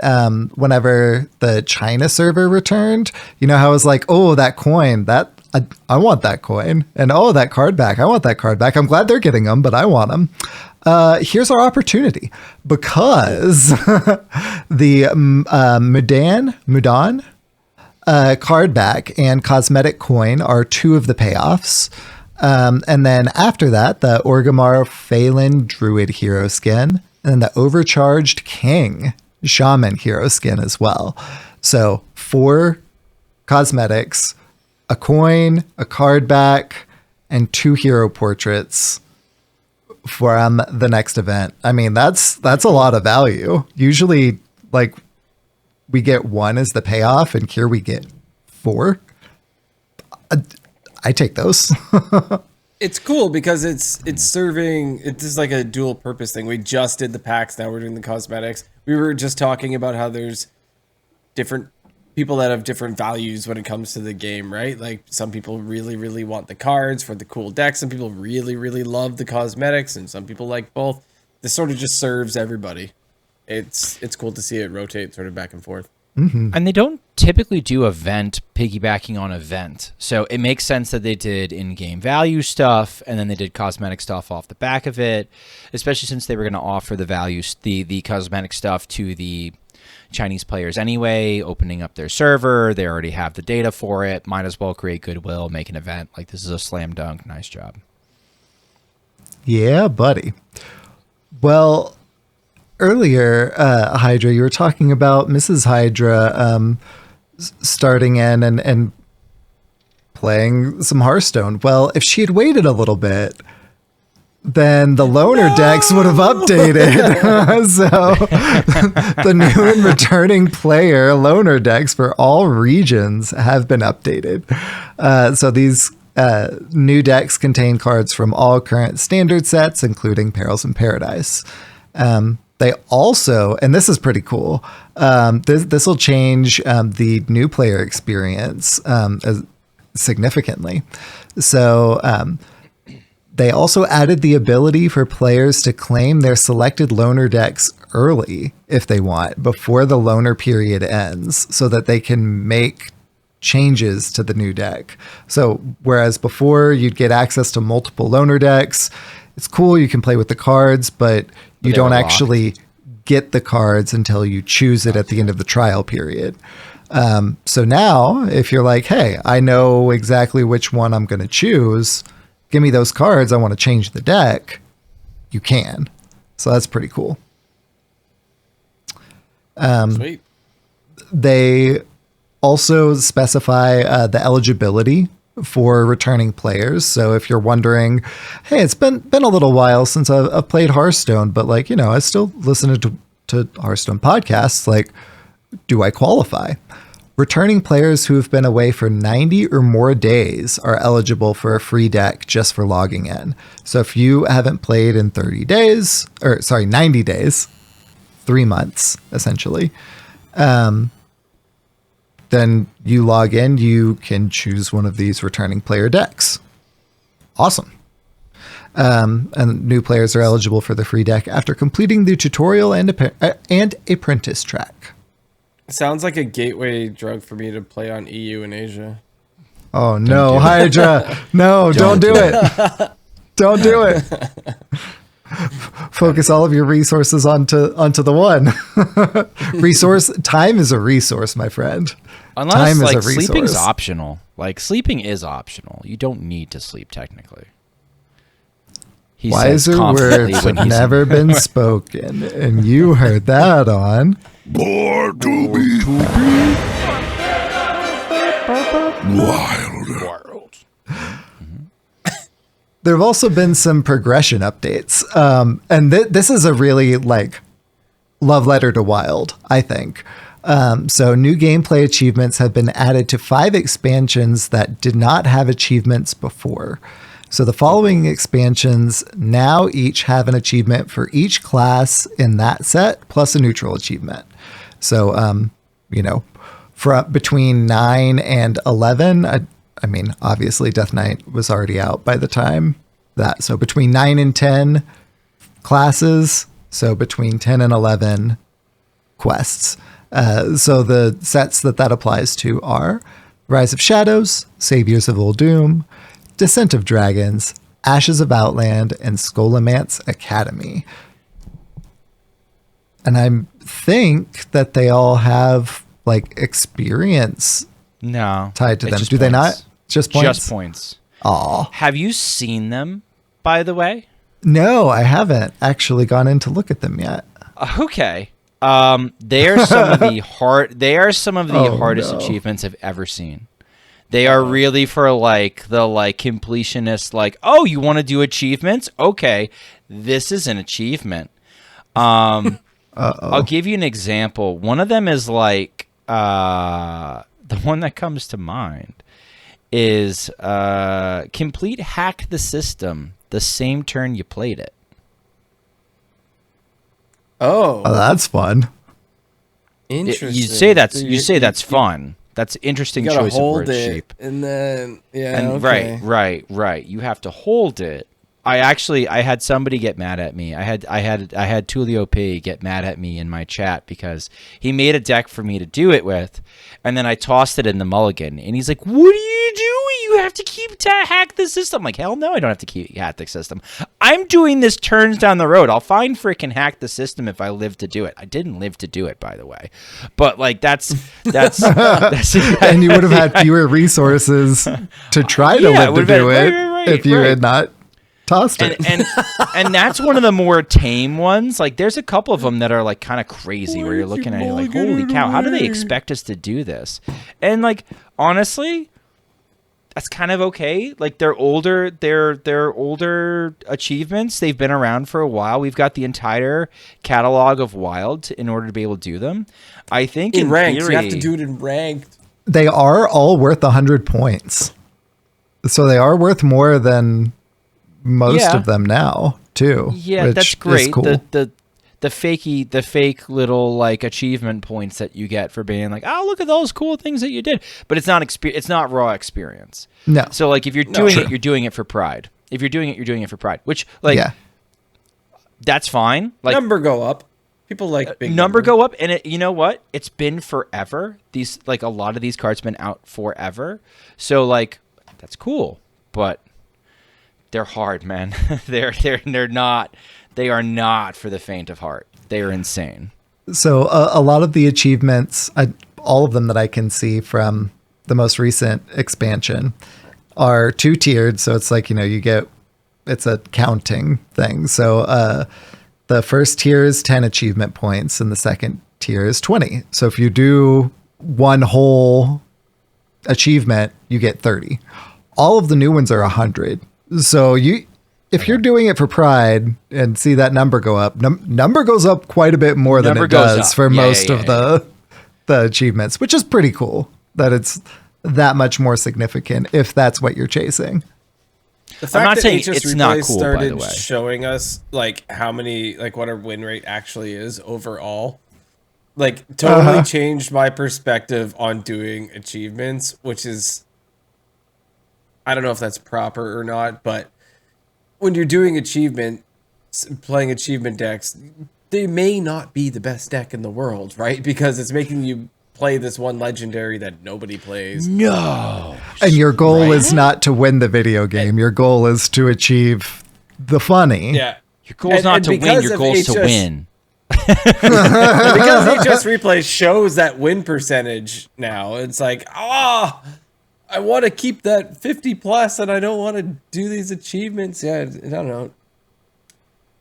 whenever the China server returned, you know how I was like, oh, that coin, I want that coin. And oh, that card back, I want that card back. I'm glad they're getting them, but I want them. Here's our opportunity, because the Mudan card back and cosmetic coin are two of the payoffs. And then after that, the Orgrimmar Phelan Druid hero skin, and then the Overcharged King Shaman hero skin as well. So 4 cosmetics, a coin, a card back, and 2 hero portraits from the next event. I mean, that's a lot of value. Usually, like, we get 1 as the payoff, and here we get 4. I take those. It's cool because it's serving. It's just like a dual purpose thing. We just did the packs. Now we're doing the cosmetics. We were just talking about how there's different people that have different values when it comes to the game, right? Like some people really, really want the cards for the cool decks. Some people really, really love the cosmetics, and some people like both. This sort of just serves everybody. It's cool to see it rotate sort of back and forth. Mm-hmm. And they don't typically do event piggybacking on event. So it makes sense that they did in-game value stuff, and then they did cosmetic stuff off the back of it, especially since they were going to offer the values, the cosmetic stuff to the Chinese players anyway, opening up their server. They already have the data for it. Might as well create goodwill, make an event. Like, this is a slam dunk. Nice job. Yeah, buddy. Well, earlier, Hydra, you were talking about Mrs. Hydra starting in and playing some Hearthstone. Well, if she had waited a little bit, then the loner decks would have updated. So the new and returning player loner decks for all regions have been updated. So these new decks contain cards from all current standard sets, including Perils in Paradise. They also, and this is pretty cool, this will change the new player experience significantly. So they also added the ability for players to claim their selected loner decks early if they want, before the loner period ends, so that they can make changes to the new deck. So whereas before you'd get access to multiple loner decks, it's cool, you can play with the cards, but you don't actually get the cards until you choose it at the end of the trial period. So now, if you're like, hey, I know exactly which one I'm going to choose, give me those cards, I want to change the deck, you can. So that's pretty cool. Sweet. They also specify the eligibility for returning players. So if you're wondering, hey, it's been a little while since I've played Hearthstone, but like, you know, I still listen to Hearthstone podcasts, like, do I qualify? Returning players who have been away for 90 or more days are eligible for a free deck just for logging in. So if you haven't played in 90 days, 3 months, essentially, then you log in, you can choose one of these returning player decks. Awesome. And new players are eligible for the free deck after completing the tutorial and apprentice track. Sounds like a gateway drug for me to play on EU and Asia. Oh, no, Hydra. No, don't do it. Don't do it. Focus all of your resources onto the one. Time is a resource, my friend. Unless, time like, is a resource. sleeping's optional. Like, sleeping is optional. You don't need to sleep, technically. He says Wiser confidently words when have he's never been spoken, and you heard that on Born to be wild. There have also been some progression updates. And this is a really, like, love letter to Wild, I think. So new gameplay achievements have been added to 5 expansions that did not have achievements before. So the following expansions now each have an achievement for each class in that set, plus a neutral achievement. So, between 9 and 11, I mean, obviously Death Knight was already out by the time that. So between 9 and 10 classes, so between 10 and 11 quests. So the sets that applies to are Rise of Shadows, Saviors of Uldum, Descent of Dragons, Ashes of Outland, and Scholomance Academy. And I think that they all have like experience No. tied to it's them. just Do they points. not? Just points? Just points. Aw. Have you seen them, by the way? No, I haven't actually gone in to look at them yet. Okay. They are some of the Oh, hardest no. achievements I've ever seen. They are really for like the like completionist, like, oh, you want to do achievements? Okay, this is an achievement. I'll give you an example. One of them is like the one that comes to mind is complete hack the system the same turn you played it. Oh, that's fun. Interesting. You say that's So that's fun. That's interesting You gotta choice of hold word it, shape. and then And okay. right. You have to hold it. I had somebody get mad at me. I had Tulio P get mad at me in my chat because he made a deck for me to do it with, and then I tossed it in the mulligan, and he's like, "What are you doing? You have to keep hack the system." I'm like, hell no, I don't have to keep hack the system. I'm doing this turns down the road. I'll find freaking hack the system if I live to do it. I didn't live to do it, by the way, but like that's And you would have had fewer resources to try to live to do it if you had not tossed it. And that's one of the more tame ones. Like there's a couple of them that are like kind of crazy where you're looking at it like, holy cow, how do they expect us to do this? And like honestly, that's kind of okay. Like they're older achievements. They've been around for a while. We've got the entire catalog of Wild in order to be able to do them. I think in ranked, theory, you have to do it in ranked. They are all worth 100 points. So they are worth more than most of them now, too. Yeah, which that's great. is cool. The fake little like achievement points that you get for being like, oh, look at those cool things that you did. But it's not raw experience. No. So like if you're doing it, you're doing it for pride. If you're doing it, you're doing it for pride. Which like that's fine. Like Number go up. People like big number go up, and you know what? It's been forever. These like a lot of these cards been out forever. So like that's cool, but they're hard, man. They are not for the faint of heart. They are insane. So a lot of the achievements, all of them that I can see from the most recent expansion are 2-tiered. So it's like, it's a counting thing. So the first tier is 10 achievement points and the second tier is 20. So if you do one whole achievement, you get 30. All of the new ones are 100. So if you're doing it for pride and see that number go up, number goes up quite a bit more than it does for most of the achievements, which is pretty cool that it's that much more significant if that's what you're chasing. The fact I'm not that saying HS it's not Replay cool, by started the way. showing us like how many, like what our win rate actually is overall, like totally changed my perspective on doing achievements, which is, I don't know if that's proper or not, but when you're doing playing achievement decks, they may not be the best deck in the world, right? Because it's making you play this one legendary that nobody plays. No. And your goal is not to win the video game. Your goal is to achieve the funny. Yeah. Your goal is not to win. because Your of goal is to HS win. Because HS Replay shows that win percentage now, it's like, I want to keep that 50 plus and I don't want to do these achievements. Yeah, I don't know.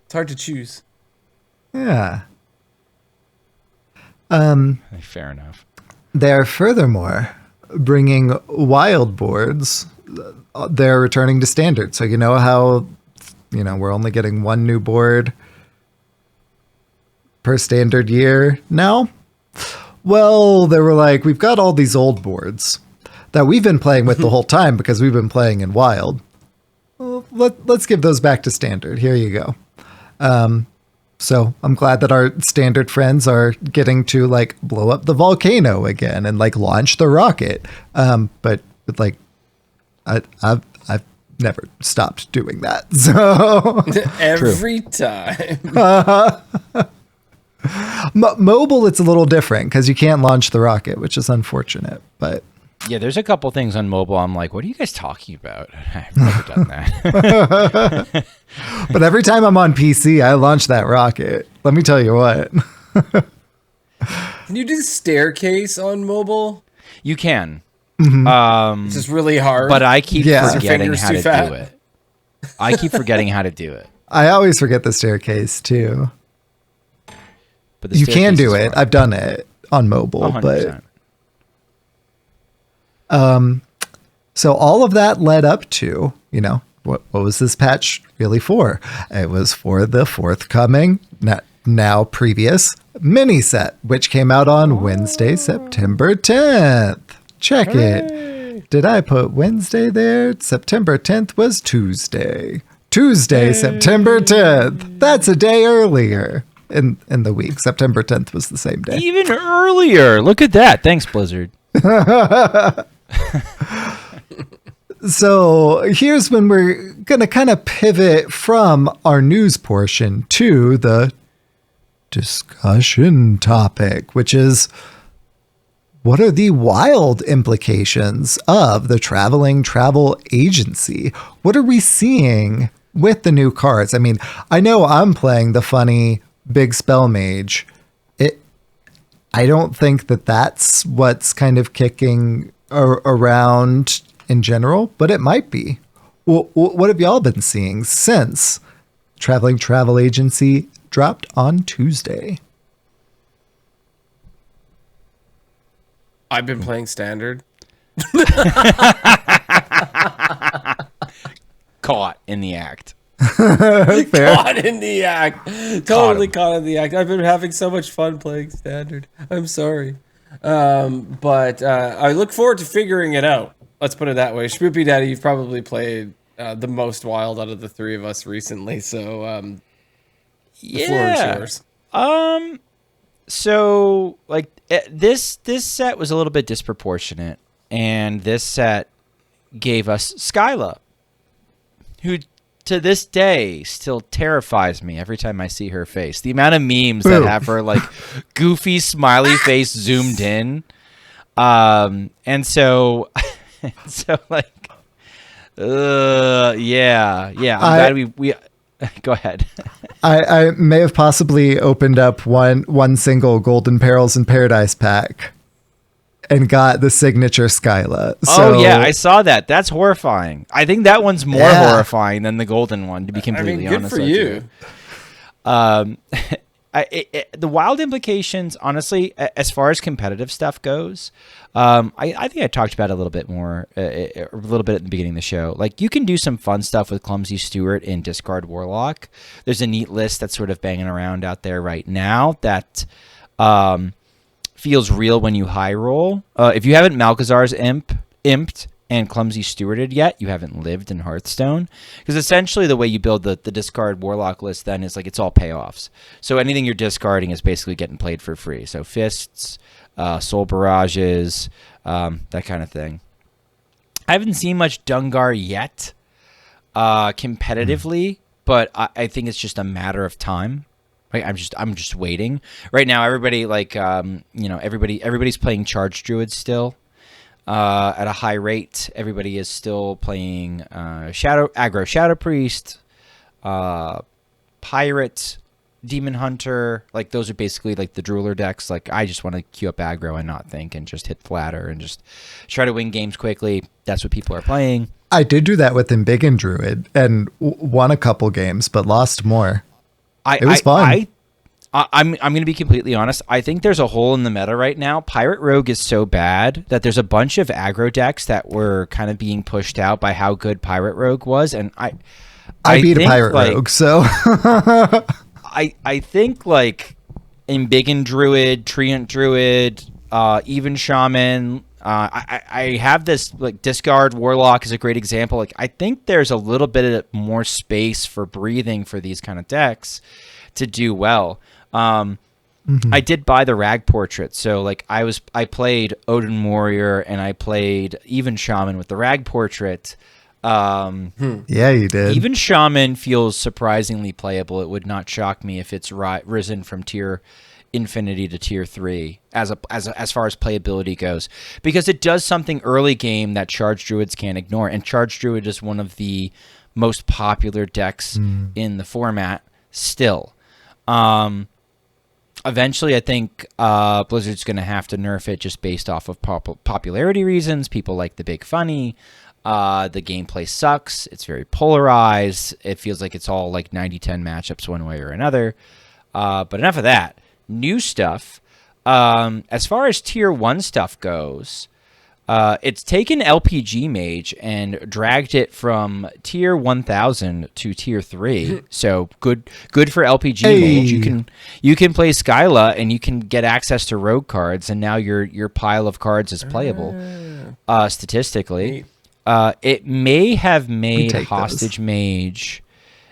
It's hard to choose. Yeah. Fair enough. They're furthermore bringing wild boards. They're returning to standard. So you know how, we're only getting one new board per standard year now? Well, they were like, we've got all these old boards that we've been playing with the whole time because we've been playing in wild. Well, let's give those back to standard. Here you go. So I'm glad that our standard friends are getting to blow up the volcano again and launch the rocket. But with I've never stopped doing that. So Every time. Mobile, it's a little different because you can't launch the rocket, which is unfortunate. But Yeah, there's a couple things on mobile. I'm like, what are you guys talking about? I've never done that. but every time I'm on PC, I launch that rocket. Let me tell you what. Can you do the staircase on mobile? You can. It's just really hard. But I keep Yeah. forgetting Your how finger's to too fat. do it. I keep forgetting how to do it. I always forget the staircase too. But the You can staircase do is it. fun. I've done it on mobile, 100%. but so all of that led up to, what was this patch really for? It was for the forthcoming, now previous mini set, which came out on Wednesday, September 10th. Check it. Did I put Wednesday there? September 10th was Tuesday. Tuesday, September 10th. That's a day earlier in the week. September 10th was the same day. Even earlier. Look at that. Thanks, Blizzard. So here's when we're going to kind of pivot from our news portion to the discussion topic, which is what are the wild implications of the travel agency? What are we seeing with the new cards? I mean, I know I'm playing the funny big spell mage. I don't think that's what's kind of kicking around in general, but it might be. What have y'all been seeing since travel agency dropped on Tuesday? I've been playing standard. Caught in the act. Caught in the act. Totally caught in the act. I've been having so much fun playing standard. I'm sorry. But I look forward to figuring it out. Let's put it that way. Schmoopydady, you've probably played the most wild out of the three of us recently. So the floor is yours. So like this set was a little bit disproportionate, and this set gave us Skyla, who to this day still terrifies me every time I see her face. The amount of memes that have her like goofy smiley face zoomed in, and so like, yeah. I'm glad we. Go ahead. I may have possibly opened up one single Golden Perils in Paradise pack and got the signature Skyla. So, oh yeah, I saw that. That's horrifying. I think that one's more horrifying than the golden one, to be completely good honest for with you. The wild implications, honestly, as far as competitive stuff goes, I think I talked about it a little bit more, a little bit at the beginning of the show. Like, you can do some fun stuff with Clumsy Stewart in Discard Warlock. There's a neat list that's sort of banging around out there right now that feels real when you high roll. If you haven't Malchazar's imped and Clumsy Stewarded yet, you haven't lived in Hearthstone. Because essentially the way you build the Discard Warlock list then is like it's all payoffs. So anything you're discarding is basically getting played for free. So Fists, Soul Barrages, that kind of thing. I haven't seen much Dungar yet competitively, but I think it's just a matter of time. Right? I'm just waiting. Right now, everybody everybody's playing Charge Druid still. At a high rate, everybody is still playing Shadow Priest, Pirate, Demon Hunter. Like, those are basically like the drooler decks. Like, I just want to queue up aggro and not think and just hit flatter and just try to win games quickly. That's what people are playing. I did do that with Embiggen Druid and won a couple games, but lost more. It was fun. I'm going to be completely honest. I think there's a hole in the meta right now. Pirate Rogue is so bad that there's a bunch of aggro decks that were kind of being pushed out by how good Pirate Rogue was, and I beat a Pirate Rogue, so I think like Embiggen Druid, Treant Druid, even Shaman. I have this like Discard Warlock is a great example. Like, I think there's a little bit more space for breathing for these kind of decks to do well. I did buy the Rag Portrait. So like I played Odin Warrior and I played even Shaman with the Rag Portrait. Yeah, you did. Even Shaman feels surprisingly playable. It would not shock me if it's risen from tier Infinity to tier 3 as far as playability goes, because it does something early game that Charged Druids can't ignore, and Charged Druid is one of the most popular decks in the format still. Eventually, I think Blizzard's going to have to nerf it just based off of popularity reasons. People like the big funny. The gameplay sucks. It's very polarized. It feels like it's all like 90-10 matchups one way or another. But enough of that. New stuff. As far as tier 1 stuff goes, it's taken LPG Mage and dragged it from tier 1000 to tier 3. So good for LPG Mage. You can play Skyla and you can get access to rogue cards, and now your pile of cards is playable statistically. It may have made Hostage Mage.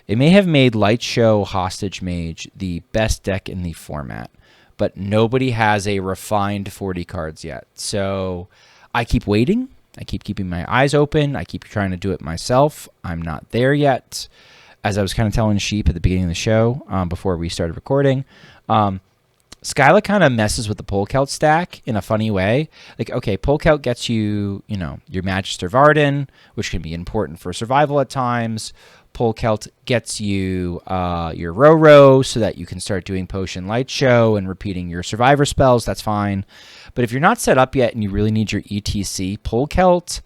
It may have made Light Show Hostage Mage the best deck in the format, but nobody has a refined 40 cards yet. So I keep waiting. I keep keeping my eyes open. I keep trying to do it myself. I'm not there yet. As I was kind of telling Sheep at the beginning of the show, before we started recording, Skyla kind of messes with the Polkelt stack in a funny way. Like, okay, Polkelt gets you, your Magister Varden, which can be important for survival at times. Polkelt gets you your Roro so that you can start doing Potion Light Show and repeating your Survivor spells. That's fine. But if you're not set up yet and you really need your ETC, Polkelt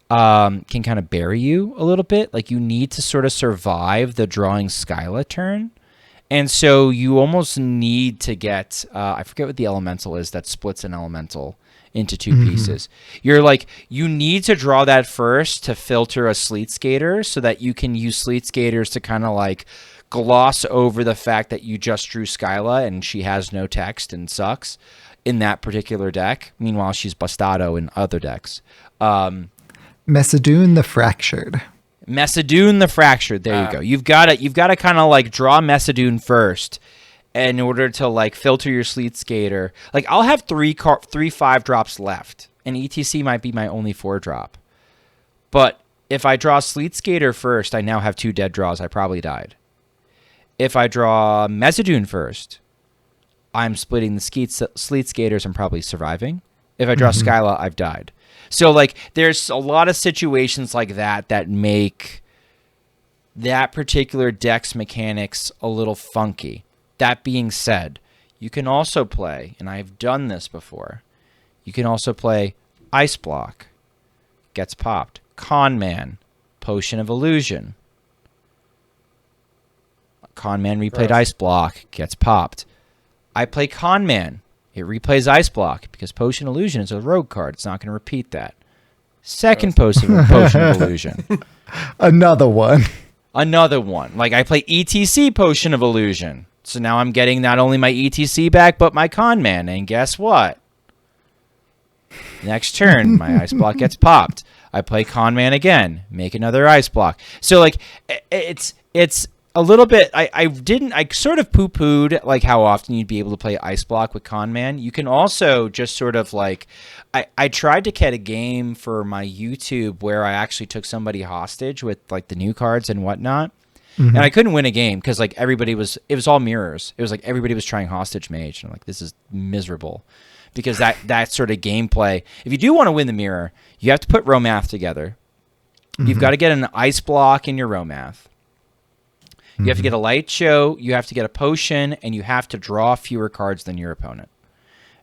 can kind of bury you a little bit. Like, you need to sort of survive the drawing Skyla turn. And so you almost need to get, I forget what the elemental is that splits an elemental into two pieces. You need to draw that first to filter a Sleet Skater so that you can use Sleet Skaters to kind of like gloss over the fact that you just drew Skyla and she has no text and sucks in that particular deck. Meanwhile, she's Bastado in other decks. Messadoon the Fractured. Messadoon the Fractured. There you go. You've got to kind of like draw Messadoon first in order to like filter your Sleet Skater. Like, I'll have three 5-drops left, and ETC might be my only 4-drop. But if I draw Sleet Skater first, I now have 2 dead draws. I probably died. If I draw Messadoon first, I'm splitting the Sleet Skaters. I'm probably surviving. If I draw Skyla, I've died. So, like, there's a lot of situations like that that make that particular deck's mechanics a little funky. That being said, you can also play, and I've done this before, you can also play Ice Block, gets popped. Con Man, Potion of Illusion. Con Man replayed Ice Block, gets popped. I play Con Man. It replays Ice Block because Potion Illusion is a rogue card. It's not going to repeat that. Second Potion of Illusion. Another one. Like, I play ETC Potion of Illusion. So now I'm getting not only my ETC back, but my Con Man. And guess what? Next turn, my Ice Block gets popped. I play Con Man again. Make another Ice Block. So, like, it's a little bit, I sort of poo-pooed like how often you'd be able to play Ice Block with Con Man. You can also just sort of like, I tried to get a game for my YouTube where I actually took somebody hostage with like the new cards and whatnot. And I couldn't win a game because like it was all mirrors. It was like everybody was trying Hostage Mage. And I'm like, this is miserable. Because that sort of gameplay, if you do want to win the mirror, you have to put Romath together. You've got to get an Ice Block in your Romath. You have to get a Light Show, you have to get a Potion, and you have to draw fewer cards than your opponent.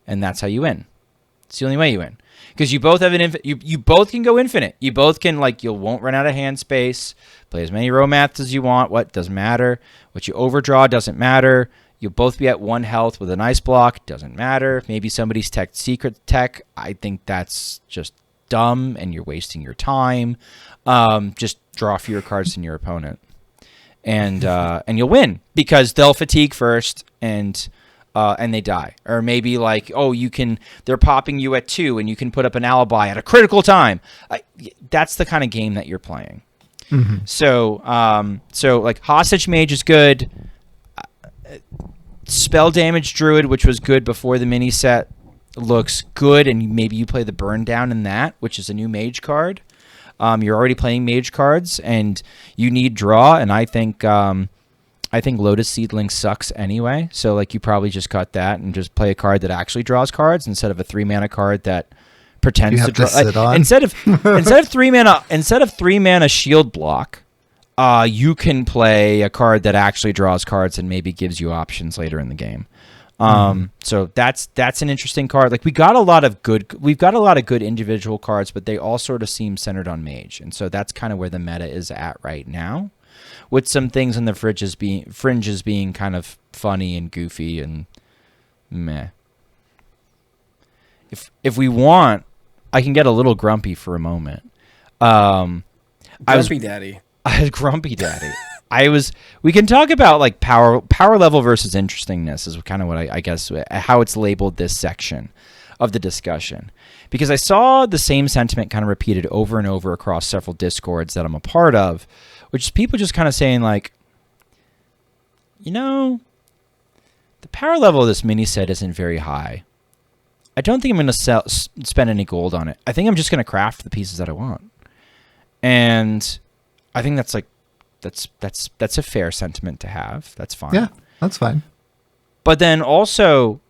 And that's how you win. It's the only way you win. Because you both have you both can go infinite. You both can, like, you won't run out of hand space. Play as many Romaths as you want. What doesn't matter. What you overdraw doesn't matter. You'll both be at 1 health with an Ice Block. Doesn't matter. Maybe somebody's secret tech. I think that's just dumb, and you're wasting your time. Just draw fewer cards than your opponent. And you'll win because they'll fatigue first and they die. Or maybe like, they're popping you at 2 and you can put up an alibi at a critical time. That's the kind of game that you're playing. So like Hostage Mage is good. Spell Damage Druid, which was good before the mini set, looks good, and maybe you play the Burn Down in that, which is a new mage card. You're already playing mage cards, and you need draw, and I think Lotus Seedling sucks anyway, so like you probably just cut that and just play a card that actually draws cards instead of a 3-mana card that pretends to draw. Instead of 3-mana shield block, you can play a card that actually draws cards and maybe gives you options later in the game. So that's an interesting card. Like we've got a lot of good individual cards, but they all sort of seem centered on mage, and so that's kind of where the meta is at right now, with some things in the fringes being kind of funny and goofy and meh. If we want, I can get a little grumpy for a moment. Grumpy Daddy. I was Grumpy Daddy. We can talk about like power level versus interestingness is kind of what I guess how it's labeled this section of the discussion, because I saw the same sentiment kind of repeated over and over across several discords that I'm a part of, which is people just kind of saying like, the power level of this mini set isn't very high. I don't think I'm going to spend any gold on it. I think I'm just going to craft the pieces that I want. And I think that's like, that's a fair sentiment to have. That's fine. Yeah, that's fine. But then also,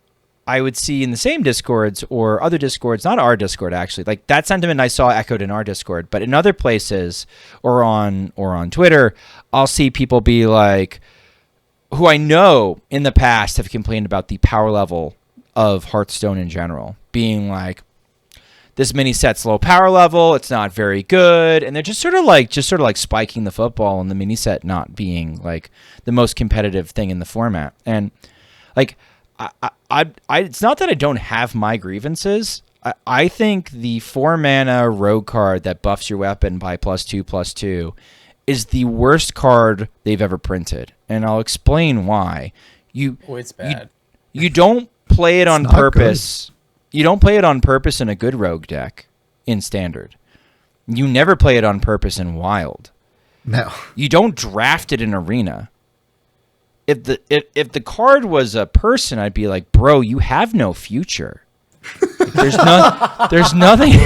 I would see in the same discords or other discords, not our discord actually, like that sentiment I saw echoed in our discord, but in other places or on Twitter, I'll see people be like, who I know in the past have complained about the power level of Hearthstone in general, being like, this mini set's low power level, it's not very good, and they're just sort of like spiking the football and the mini set not being like the most competitive thing in the format. And like I it's not that I don't have my grievances. I think the 4-mana rogue card that buffs your weapon by +2/+2 is the worst card they've ever printed, and I'll explain why. It's bad. You don't play it on purpose. Good. You don't play it on purpose in a good rogue deck in standard. You never play it on purpose in wild. No. You don't draft it in arena. If the card was a person, I'd be like, bro, you have no future. There's nothing.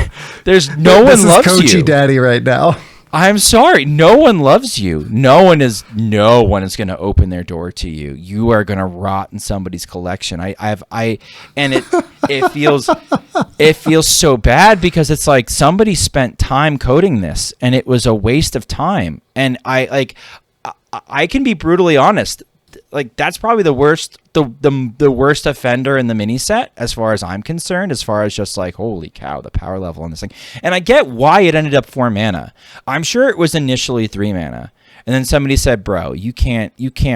No one loves you. This is Coachy Daddy right now. I'm sorry. No one loves you. No one is going to open their door to you. You are going to rot in somebody's collection. It feels so bad because it's like somebody spent time coding this and it was a waste of time. And I can be brutally honest. Like that's probably the worst offender in the mini set as far as I'm concerned, as far as just like, holy cow, the power level on this thing. And I get why it ended up 4 mana. I'm sure it was initially 3 mana. And then somebody said, bro, you can't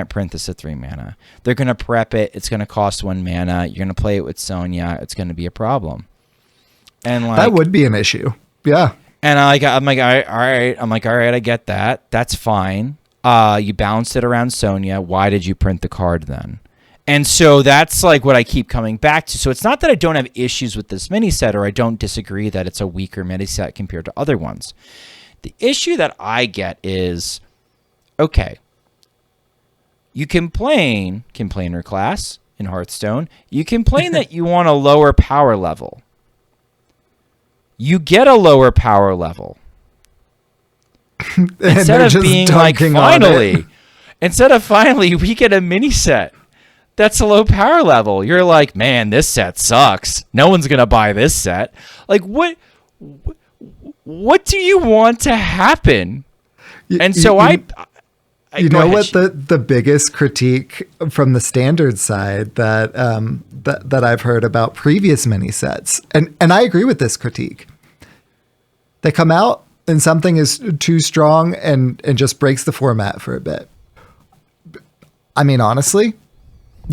print this at 3 mana. They're going to prep it. It's going to cost 1 mana. You're going to play it with Sonya. It's going to be a problem. And like, that would be an issue. Yeah. And I'm like, all right. I get that. That's fine. You bounced it around Sonya. Why did you print the card then? And so that's like what I keep coming back to. So it's not that I don't have issues with this mini set or I don't disagree that it's a weaker mini set compared to other ones. The issue that I get is, okay, you complain, complainer class in Hearthstone, you complain that you want a lower power level. You get a lower power level. Instead of being like, finally, we get a mini set that's a low power level. You're like, man, this set sucks. No one's going to buy this set. Like, what do you want to happen? And so I you know what the biggest critique from the standard side that I've heard about previous mini sets, and I agree with this critique. They come out and something is too strong and just breaks the format for a bit. I mean, honestly,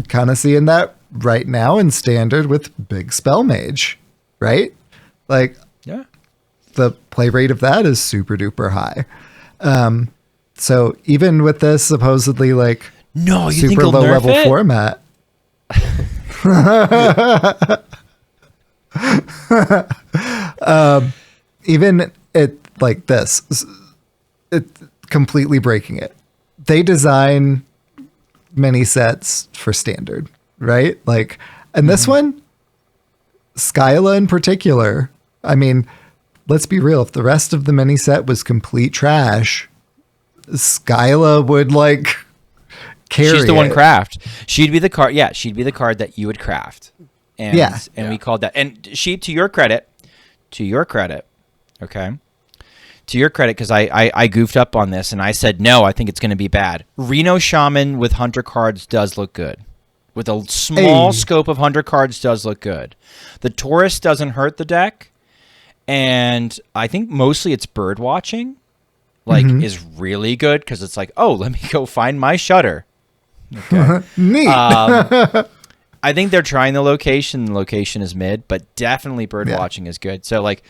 kind of seeing that right now in standard with Big Spell Mage, right? Like, yeah, the play rate of that is super duper high. So even with this supposedly like super low level format, even it like this, it completely breaking it. They design mini sets for standard. right? Like, and this one, Skyla in particular, I mean, let's be real. If the rest of the mini set was complete trash, Skyla would like carry She's the one it. craft. She'd be the card. Yeah, she'd be the card that you would craft. And, Yeah. And we called that. And Sheep, to your credit, okay? To your credit, because I goofed up on this and I said, no, I think it's going to be bad. Reno Shaman with Hunter cards does look good. With a small scope of Hunter cards does look good. The Taurus doesn't hurt the deck. And I think mostly it's bird watching. Like, is really good because it's like, oh, let me go find my shutter. Okay. Neat. I think they're trying the location. The location is mid, but definitely bird watching is good. So, like,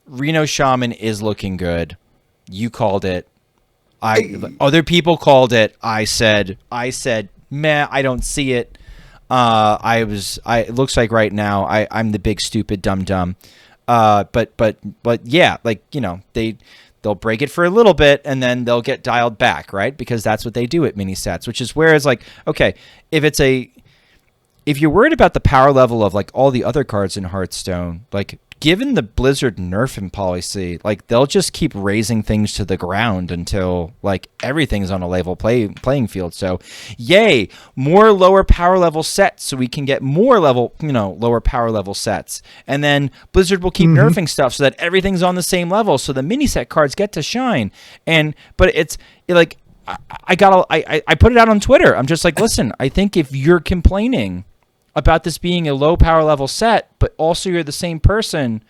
Reno Shaman is looking good. You called it. Other people called it. I said, meh, I don't see it. It looks like right now I'm the big stupid dumb. But yeah, like, you know, they'll break it for a little bit and then they'll get dialed back, right? Because that's what they do at mini sets, which is where it's like, okay, if you're worried about the power level of like all the other cards in Hearthstone, like given the Blizzard nerfing policy, like they'll just keep raising things to the ground until like everything's on a level playing field. So yay, more lower power level sets so we can get more lower power level sets. And then Blizzard will keep nerfing stuff so that everything's on the same level so the mini set cards get to shine. But it's like I put it out on Twitter. I'm just like, listen, I think if you're complaining about this being a low power level set, but also you're the same person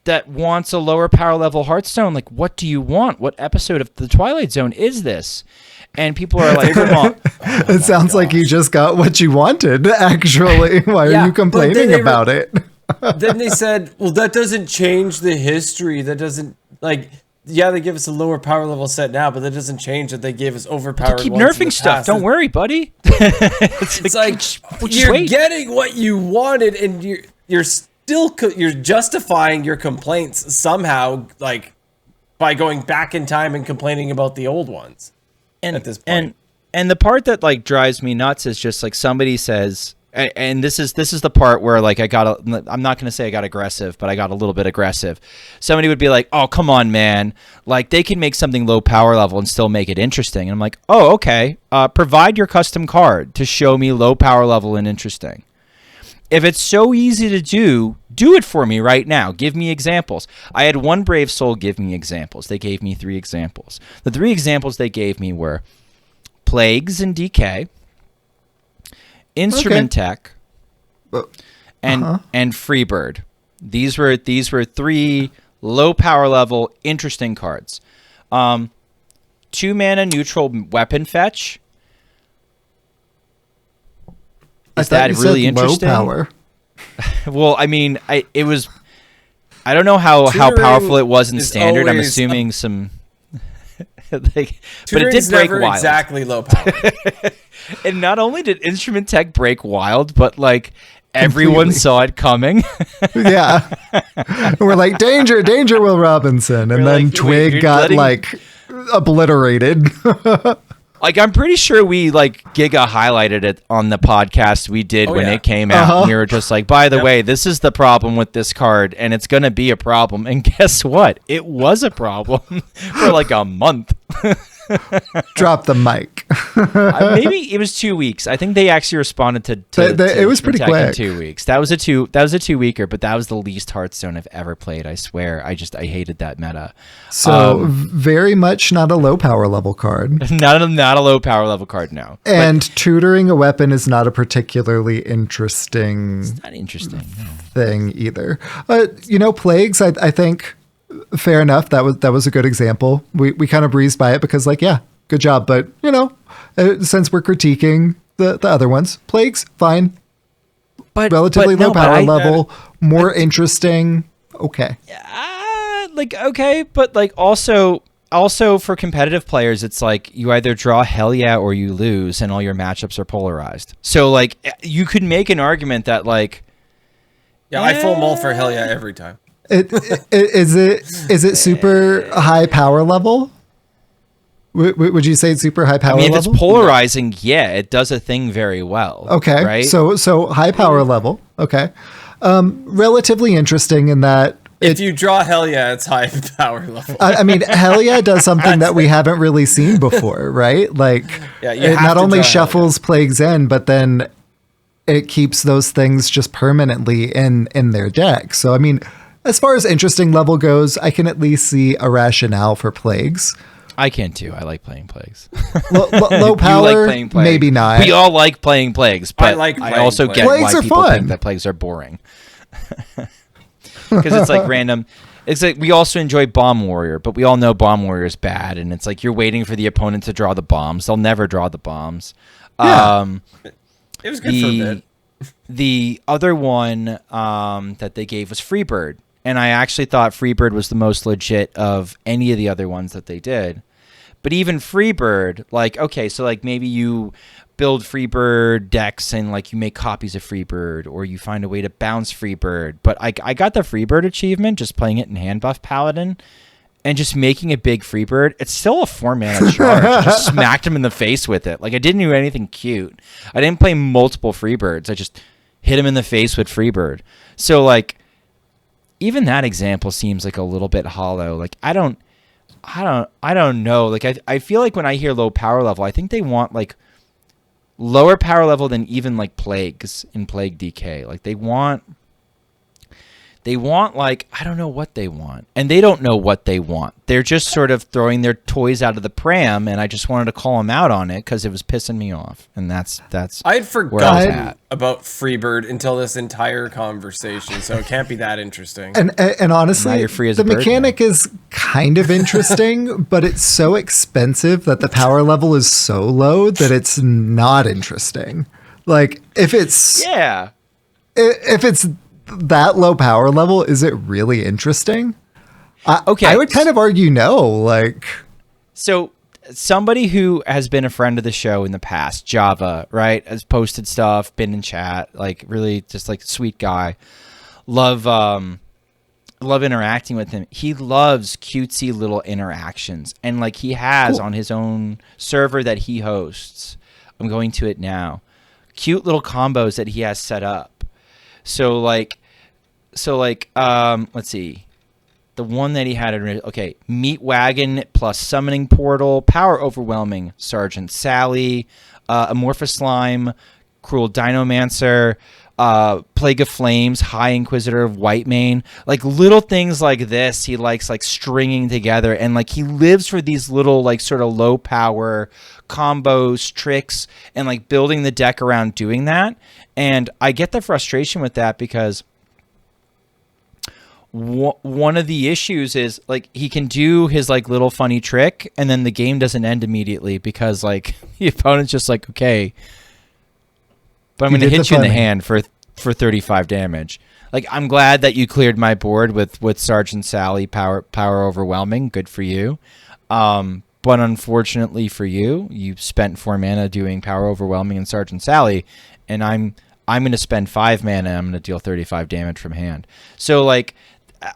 that wants a lower power level Hearthstone, like, what do you want? What episode of The Twilight Zone is this? And people are like, it sounds like you just got what you wanted, actually. Why are you complaining about it? Then they said, well, that doesn't change the history. That doesn't, like, yeah, they give us a lower power level set now, but that doesn't change that they gave us overpowered keep ones in nerfing the stuff. past. Don't worry, buddy. It's like you're getting what you wanted, and you're still you're justifying your complaints somehow, like by going back in time and complaining about the old ones. And at this point, and the part that like drives me nuts is just like somebody says. And this is the part where like I'm not going to say I got aggressive, but I got a little bit aggressive. Somebody would be like, "Oh, come on, man. Like they can make something low power level and still make it interesting." And I'm like, "Oh, okay. Provide your custom card to show me low power level and interesting. If it's so easy to do it for me right now. Give me examples." I had one brave soul give me examples. They gave me 3 examples. The 3 examples they gave me were Plagues and DK, Instrument Tech, and Freebird. These were 3 low power level interesting cards. 2 mana neutral weapon fetch. Is that really interesting? Low power. Well, I mean, I don't know how powerful it was in standard. I'm assuming some. But it did break never wild. Exactly low power. And not only did Instrument Tech break wild, but like everyone saw it coming. Yeah. And we're like, danger, Will Robinson. And then Twig got like obliterated. Like, I'm pretty sure we like Giga highlighted it on the podcast we did when it came out. And we were just like, by the way, this is the problem with this card, and it's going to be a problem. And guess what? It was a problem for like a month. Drop the mic. Maybe it was 2 weeks. I think they actually responded to it was pretty quick. In 2 weeks. That was a 2-weeker, but that was the least Hearthstone I've ever played. I swear. I hated that meta. So very much not a low power level card. Not a low power level card now. And tutoring a weapon is not a particularly interesting. It's not interesting thing either. Plagues. I think. Fair enough. That was a good example. We kind of breezed by it because like, yeah, good job. But since we're critiquing the other ones, Plagues, fine. But relatively low power level, more interesting. Okay. Okay, but like also for competitive players, it's like you either draw hell yeah or you lose, and all your matchups are polarized. So like you could make an argument that like, I full mull for hell yeah every time. Is it super high power level? Would you say it's super high power I mean, if level? it's polarizing, yeah, it does a thing very well. Okay. Right? So high power level. Okay. Relatively interesting in that If you draw hell yeah, it's high power level. I mean, hell yeah does something that we haven't really seen before, right? Like, Yeah, you it have not to only draw Hell shuffles Plague's End, but then it keeps those things just permanently in their deck. So, I mean, as far as interesting level goes, I can at least see a rationale for Plagues. I can too. I like playing Plagues. Low power, You like playing Plagues. maybe not. We all like playing Plagues, but I also get Plagues why are people fun. think that Plagues are boring. Because it's like random. It's like we also enjoy Bomb Warrior, but we all know Bomb Warrior is bad, and it's like you're waiting for the opponent to draw the bombs. They'll never draw the bombs. Yeah. It was good for a bit. The other one that they gave was Freebird, and I actually thought Freebird was the most legit of any of the other ones that they did. But even Freebird, like, okay, so like maybe you build Freebird decks and like you make copies of Freebird, or you find a way to bounce Freebird. But I got the Freebird achievement just playing it in Hand Buff Paladin and just making a big Freebird. It's still a 4-mana charge. I just smacked him in the face with it. Like, I didn't do anything cute. I didn't play multiple Freebirds. I just hit him in the face with Freebird. So like, even that example seems like a little bit hollow. Like, I don't know. Like, I feel like when I hear low power level, I think they want like lower power level than even like Plagues in Plague DK. Like, they want like, I don't know what they want, and they don't know what they want. They're just sort of throwing their toys out of the pram, and I just wanted to call them out on it because it was pissing me off, and that's I had where I was forgotten at. about Freebird until this entire conversation, so it can't be that interesting. And Now honestly, you're free as the a bird mechanic is kind of interesting, but it's so expensive that the power level is so low that it's not interesting. Like, if it's that low power level, is it really interesting? Okay. I would kind of argue no. Like, So somebody who has been a friend of the show in the past, Java, right, has posted stuff, been in chat, like really just like sweet guy. Love interacting with him. He loves cutesy little interactions, and like he has on his own server that he hosts. I'm going to it now. Cute little combos that he has set up. So like, let's see. The one that he had, Meat Wagon plus Summoning Portal, Power Overwhelming, Sergeant Sally, Amorphous Slime, Cruel Dinomancer, Plague of Flames, High Inquisitor of Whitemane. Like, little things like this he likes like stringing together, and like he lives for these little like sort of low power combos, tricks, and like building the deck around doing that. And I get the frustration with that because one of the issues is like he can do his like little funny trick and then the game doesn't end immediately because like the opponent's just like, okay, but I'm going to hit you in the hand for 35 damage. Like, I'm glad that you cleared my board with Sergeant Sally power overwhelming. Good for you. But unfortunately for you, you spent 4 mana doing power overwhelming and Sergeant Sally, and I'm going to spend 5 mana and I'm going to deal 35 damage from hand. So like,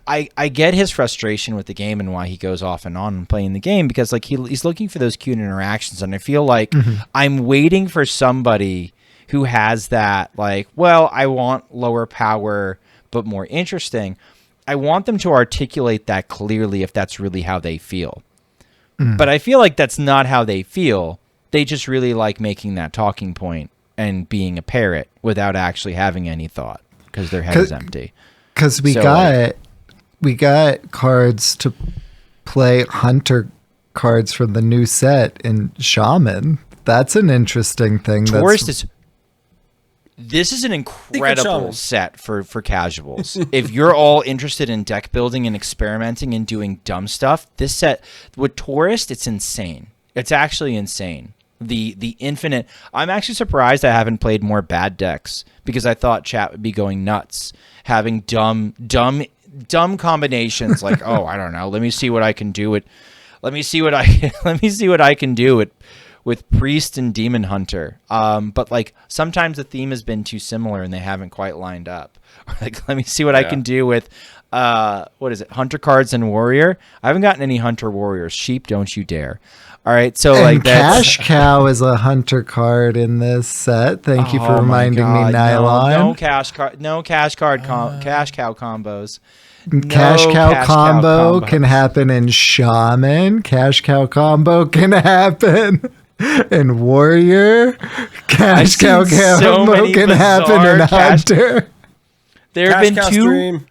I get his frustration with the game and why he goes off and on playing the game, because like he's looking for those cute interactions, and I feel like I'm waiting for somebody who has that, like, well, I want lower power but more interesting. I want them to articulate that clearly if that's really how they feel. But I feel like that's not how they feel. They just really like making that talking point and being a parrot without actually having any thought because their head is empty. Because we got cards to play hunter cards from the new set in Shaman. That's an interesting thing. This is an incredible set for casuals. If you're all interested in deck building and experimenting and doing dumb stuff, this set with Tourist, it's insane. It's actually insane. The infinite. I'm actually surprised I haven't played more bad decks because I thought chat would be going nuts having dumb combinations like, oh, I don't know. Let me see what I can do with Priest and Demon Hunter. But like sometimes the theme has been too similar and they haven't quite lined up. Like, let me see what I can do with what is it? Hunter cards and warrior. I haven't gotten any hunter warriors. Sheep, don't you dare. All right, so And like that's Cash Cow is a hunter card in this set. Thank you for Oh my reminding God, me, Nylon. No cash cow combos. Cash No Cow cash combo combos. can happen in Shaman. Cash Cow combo can happen in Warrior. Cash Cow seen so combo many can happen in bizarre cash- Hunter. There have Cash been cow two. stream.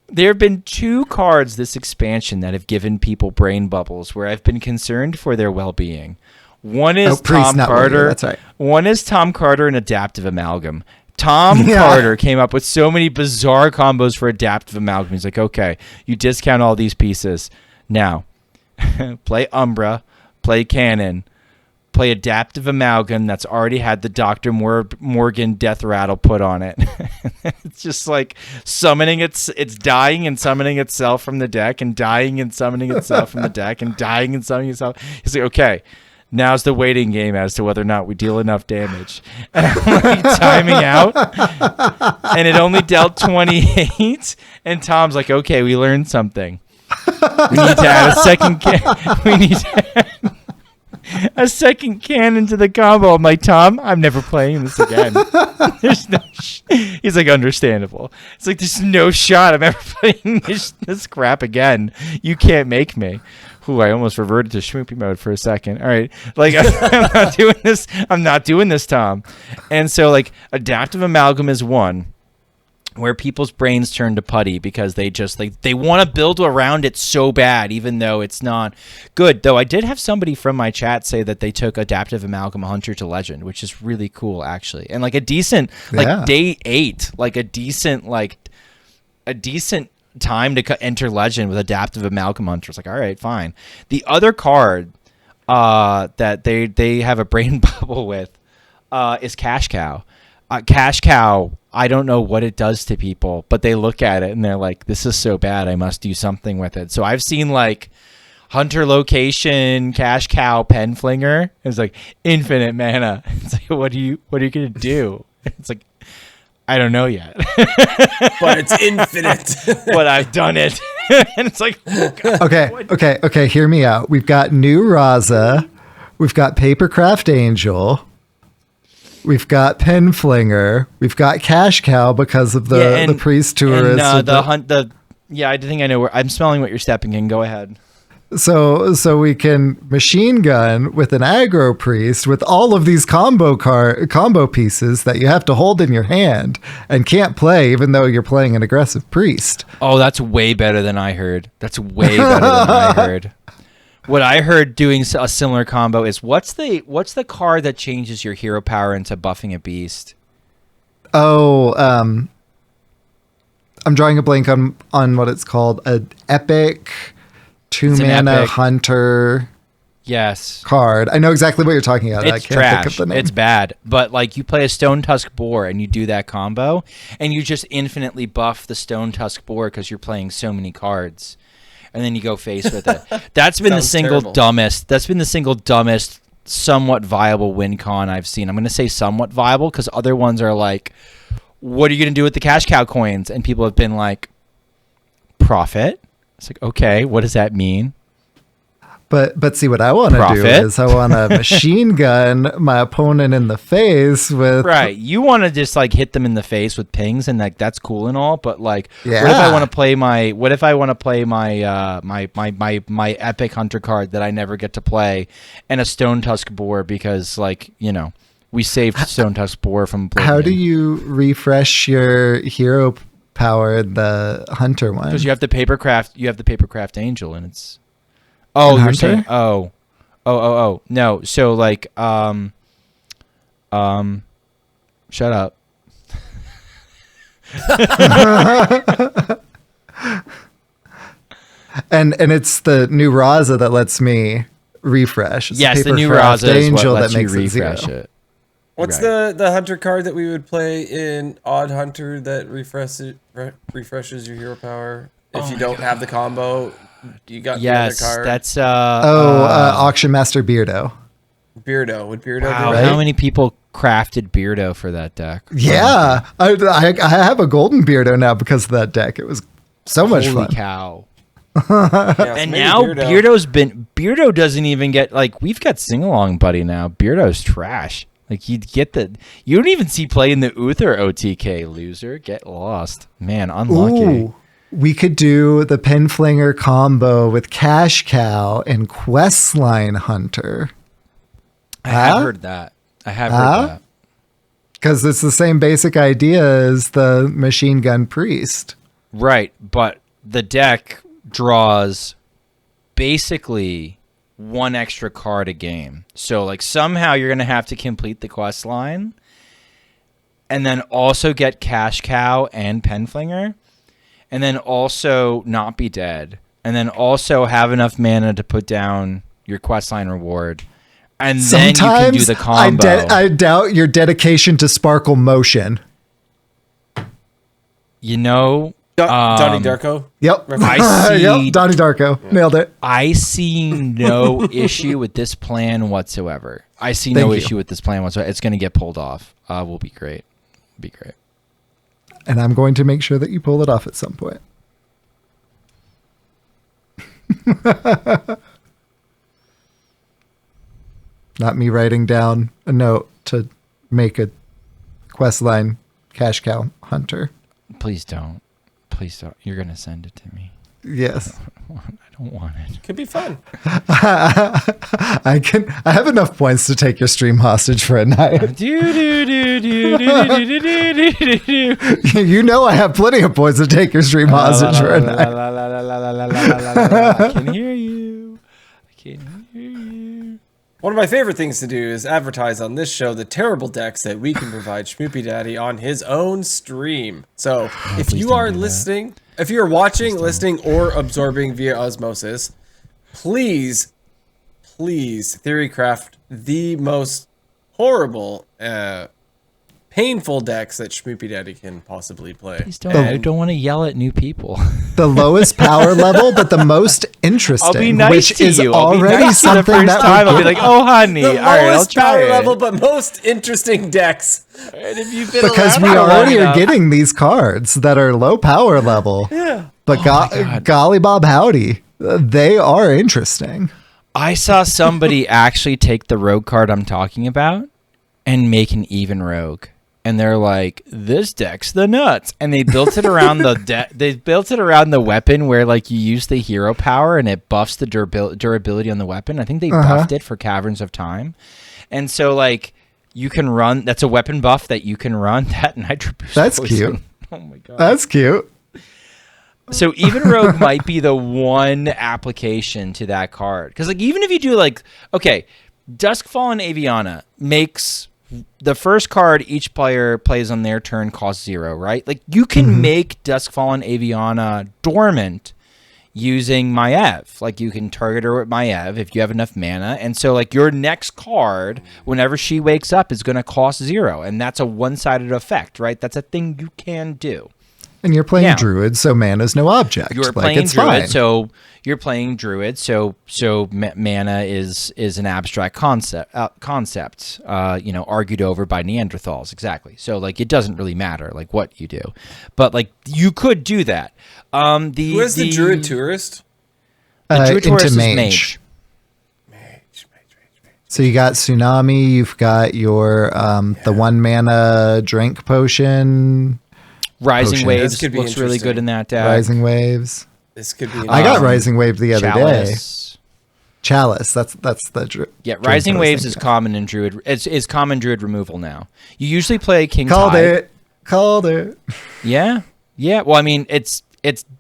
There have been two cards this expansion that have given people brain bubbles where I've been concerned for their well-being. One is Priest, Tom not Warrior, Carter. that's right. One is Tom Carter and Adaptive Amalgam. Tom Yeah. Carter came up with so many bizarre combos for Adaptive Amalgam. He's like, okay, you discount all these pieces. Now, play Umbra, play Cannon, play Adaptive Amalgam that's already had the Dr. Morgan Death Rattle put on it. It's just like summoning it's dying and summoning itself from the deck and dying and summoning itself from the deck and dying and summoning itself. He's like, okay, now's the waiting game as to whether or not we deal enough damage. And I'm like timing out. And it only dealt 28. And Tom's like, okay, we learned something. We need to add a second we need to add a second cannon to the combo. I'm like, Tom, I'm never playing this again. There's no he's like, understandable. It's like, there's no shot I'm ever playing this crap again. You can't make me. Ooh, I almost reverted to Schmoopy mode for a second. All right. Like, I'm not doing this. I'm not doing this, Tom. And so, like, Adaptive Amalgam is one where people's brains turn to putty because they just, like, they want to build around it so bad, even though it's not good. Though I did have somebody from my chat say that they took Adaptive Amalgam Hunter to Legend, which is really cool, actually. And, like, a decent, like, Yeah. day 8, like, a decent time to enter Legend with Adaptive Amalgam Hunter. It's like, all right, fine. The other card that they have a brain bubble with is Cash Cow. Cash Cow, I don't know what it does to people, but they look at it and they're like, this is so bad, I must do something with it. So I've seen like Hunter Location, Cash Cow, Pen Flinger. It's like infinite mana. It's like, what are you gonna do? It's like, I don't know yet. But it's infinite. But I've done it. And it's like, oh God, Okay. Hear me out. We've got New Raza. We've got Papercraft Angel. We've got Pen Flinger. We've got Cash Cow because of the priest tourist. I think I know where I'm smelling what you're stepping in. Go ahead. So we can machine gun with an aggro priest with all of these combo pieces that you have to hold in your hand and can't play even though you're playing an aggressive priest. Oh, that's way better than I heard. That's way better than I heard. What I heard doing a similar combo is what's the card that changes your hero power into buffing a beast? Oh, I'm drawing a blank on what it's called. An epic 2-mana epic. hunter Yes. card. I know exactly what you're talking about. I It's can't think of trash. the name. It's bad. But like you play a Stone Tusk Boar and you do that combo and you just infinitely buff the Stone Tusk Boar because you're playing so many cards. And then you go face with it. That's been Sounds terrible. That's been the single dumbest, somewhat viable win con I've seen. I'm going to say somewhat viable because other ones are like, what are you going to do with the Cash Cow coins? And people have been like, profit. It's like, okay, what does that mean? But see, what I want to do Profit. is I want to machine gun my opponent in the face with Right. You want to just like hit them in the face with pings and like that's cool and all, but like what if I Yeah. want to play my epic hunter card that I never get to play and a Stone Tusk Boar because like, you know, we saved Stone Tusk Boar from How do oblivion. you refresh your hero power in the hunter one? Because you have the papercraft angel and it's Oh, In you're saying Hunter? No. So like shut up. And it's the new Raza that lets me refresh. It's Yes, the new Papercraft Raza is what Angel lets that you makes it refresh zero. it. What's Right. the hunter card that we would play in Odd Hunter that refreshes your hero power? If you don't have the combo, you got Yes, the other card. that's Auction Master Beardo. Beardo. Would Beardo wow, do right? how many people crafted Beardo for that deck? Yeah, I have a golden Beardo now because of that deck. It was So much Holy fun. cow. Yeah, And maybe now Beardo doesn't even get, like, we've got Sing Along Buddy now. Beardo's trash. Like, you don't even see play in the Uther OTK, loser. Get lost. Man, unlucky. Ooh, we could do the Pinflinger combo with Cash Cow and Questline Hunter. I have heard that. Because it's the same basic idea as the Machine Gun Priest. Right, but the deck draws basically one extra card a game. So, like, somehow you're going to have to complete the quest line and then also get Cash Cow and Penflinger and then also not be dead and then also have enough mana to put down your quest line reward. And then you can do the combo. I doubt your dedication to Sparkle Motion. You know... Donnie Darko. Yep. I see. Yep. Donnie Darko. Nailed it. I see no issue with this plan whatsoever. It's going to get pulled off. Will be great. And I'm going to make sure that you pull it off at some point. Not me writing down a note to make a quest line Cash Cow Hunter. Please don't. You're going to send it to me. Yes. I don't want it. Could be fun. I have enough points to take your stream hostage for a night. You know I have plenty of points to take your stream hostage for a night. I can hear you. One of my favorite things to do is advertise on this show the terrible decks that we can provide Schmoopydady on his own stream. So if you are listening, if you're watching, listening, or absorbing via osmosis, please theorycraft the most horrible, painful decks that Schmoopydady can possibly play. Please don't. I don't want to yell at new people. The lowest power level, but the most interesting. I'll be nice which to is you. I'll be already nice to the something first that time. I'll be we like, oh, honey. The All right, I'll lowest try power it. level, but most interesting decks. And if you've been because we around already long are enough- getting these cards that are low power level. Yeah. But God. golly bob howdy, they are interesting. I saw somebody actually take the rogue card I'm talking about and make an even rogue. And they're like, this deck's the nuts. And they built it around the weapon where, like, you use the hero power and it buffs the durability on the weapon. I think they buffed it for Caverns of Time. And so, like, you can run, that's a weapon buff that you can run that Nitro Boost. That's poison. cute. Oh my god. That's cute. So even rogue might be the one application to that card. Because, like, even if you do, like, okay, Duskfallen Aviana makes the first card each player plays on their turn costs 0, right? Like, you can make Duskfallen Aviana dormant using Maiev. Like, you can target her with Maiev if you have enough mana. And so, like, your next card, whenever she wakes up, is going to cost 0. And that's a one-sided effect, right? That's a thing you can do. And you're playing Now, Druid, so mana's no object. You're like, playing it's Druid, fine. so you're playing Druid, so mana is an abstract concept, argued over by Neanderthals, exactly. So, like, it doesn't really matter, like, what you do, but, like, you could do that. Who is the Druid Tourist? The Druid into Tourist is Mage. Mage. So you got Tsunami, you've got your the 1 mana drink potion, Rising Potion. Waves This could be looks really good interesting. in that deck. Rising Waves. This could be. I got Rising Wave the other day. Chalice. Chalice. That's the Yeah, drink Rising I was Waves is thinking of. common in Druid. It's common Druid removal now. You usually play King Called Tide. it. Yeah. Well, I mean, it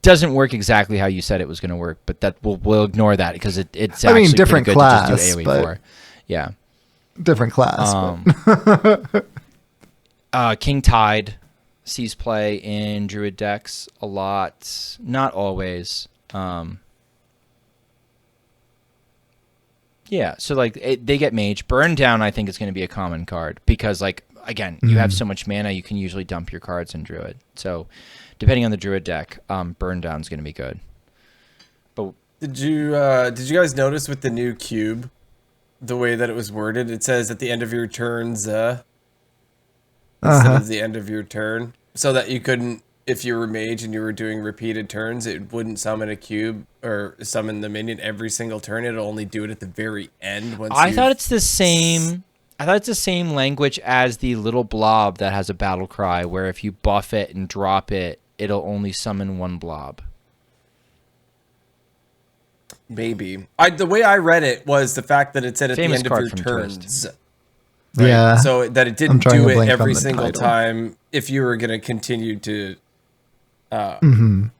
doesn't work exactly how you said it was going to work, but that we'll ignore that because it's actually different pretty good class, to just do AoE but- for. Yeah. Different class. King Tide sees play in Druid decks a lot, not always. Yeah, so, like, they get Mage. Burn Down, I think, is going to be a common card because, like, again, you have so much mana, you can usually dump your cards in Druid. So, depending on the Druid deck, Burn Down is going to be good. But Did you guys notice with the new cube, the way that it was worded? It says at the end of your turns, instead of the end of your turn, so that you couldn't if you were mage and you were doing repeated turns, it wouldn't summon a cube or summon the minion every single turn. It'll only do it at the very end. I thought it's the same. I thought it's the same language as the little blob that has a battle cry, where if you buff it and drop it, it'll only summon one blob. Maybe. The way I read it was the fact that it said at Famous the end card of your from turns. Twist. Right? Yeah. So that it I'm didn't trying do to it blank on every the single title. time if you were going to continue to When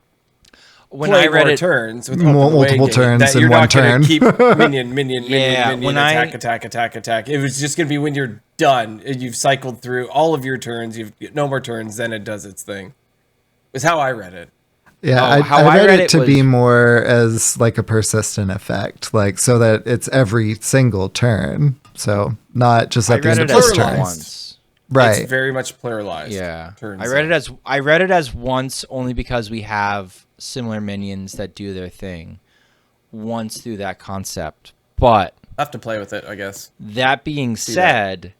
play I read more it, turns with Multiple open away game, turns that in you're one not gonna turn. keep minion, Yeah, when attack. It was just going to be when you're done, and you've cycled through all of your turns, you've no more turns, then it does its thing. Was how I read it. Yeah, I read it to be more as like a persistent effect, like so that it's every single turn. So not just I at the read end it of as this turn. once. Right. It's very much pluralized. Yeah, turns I read it as once only because we have similar minions that do their thing once through that concept. But I have to play with it, I guess. that being said,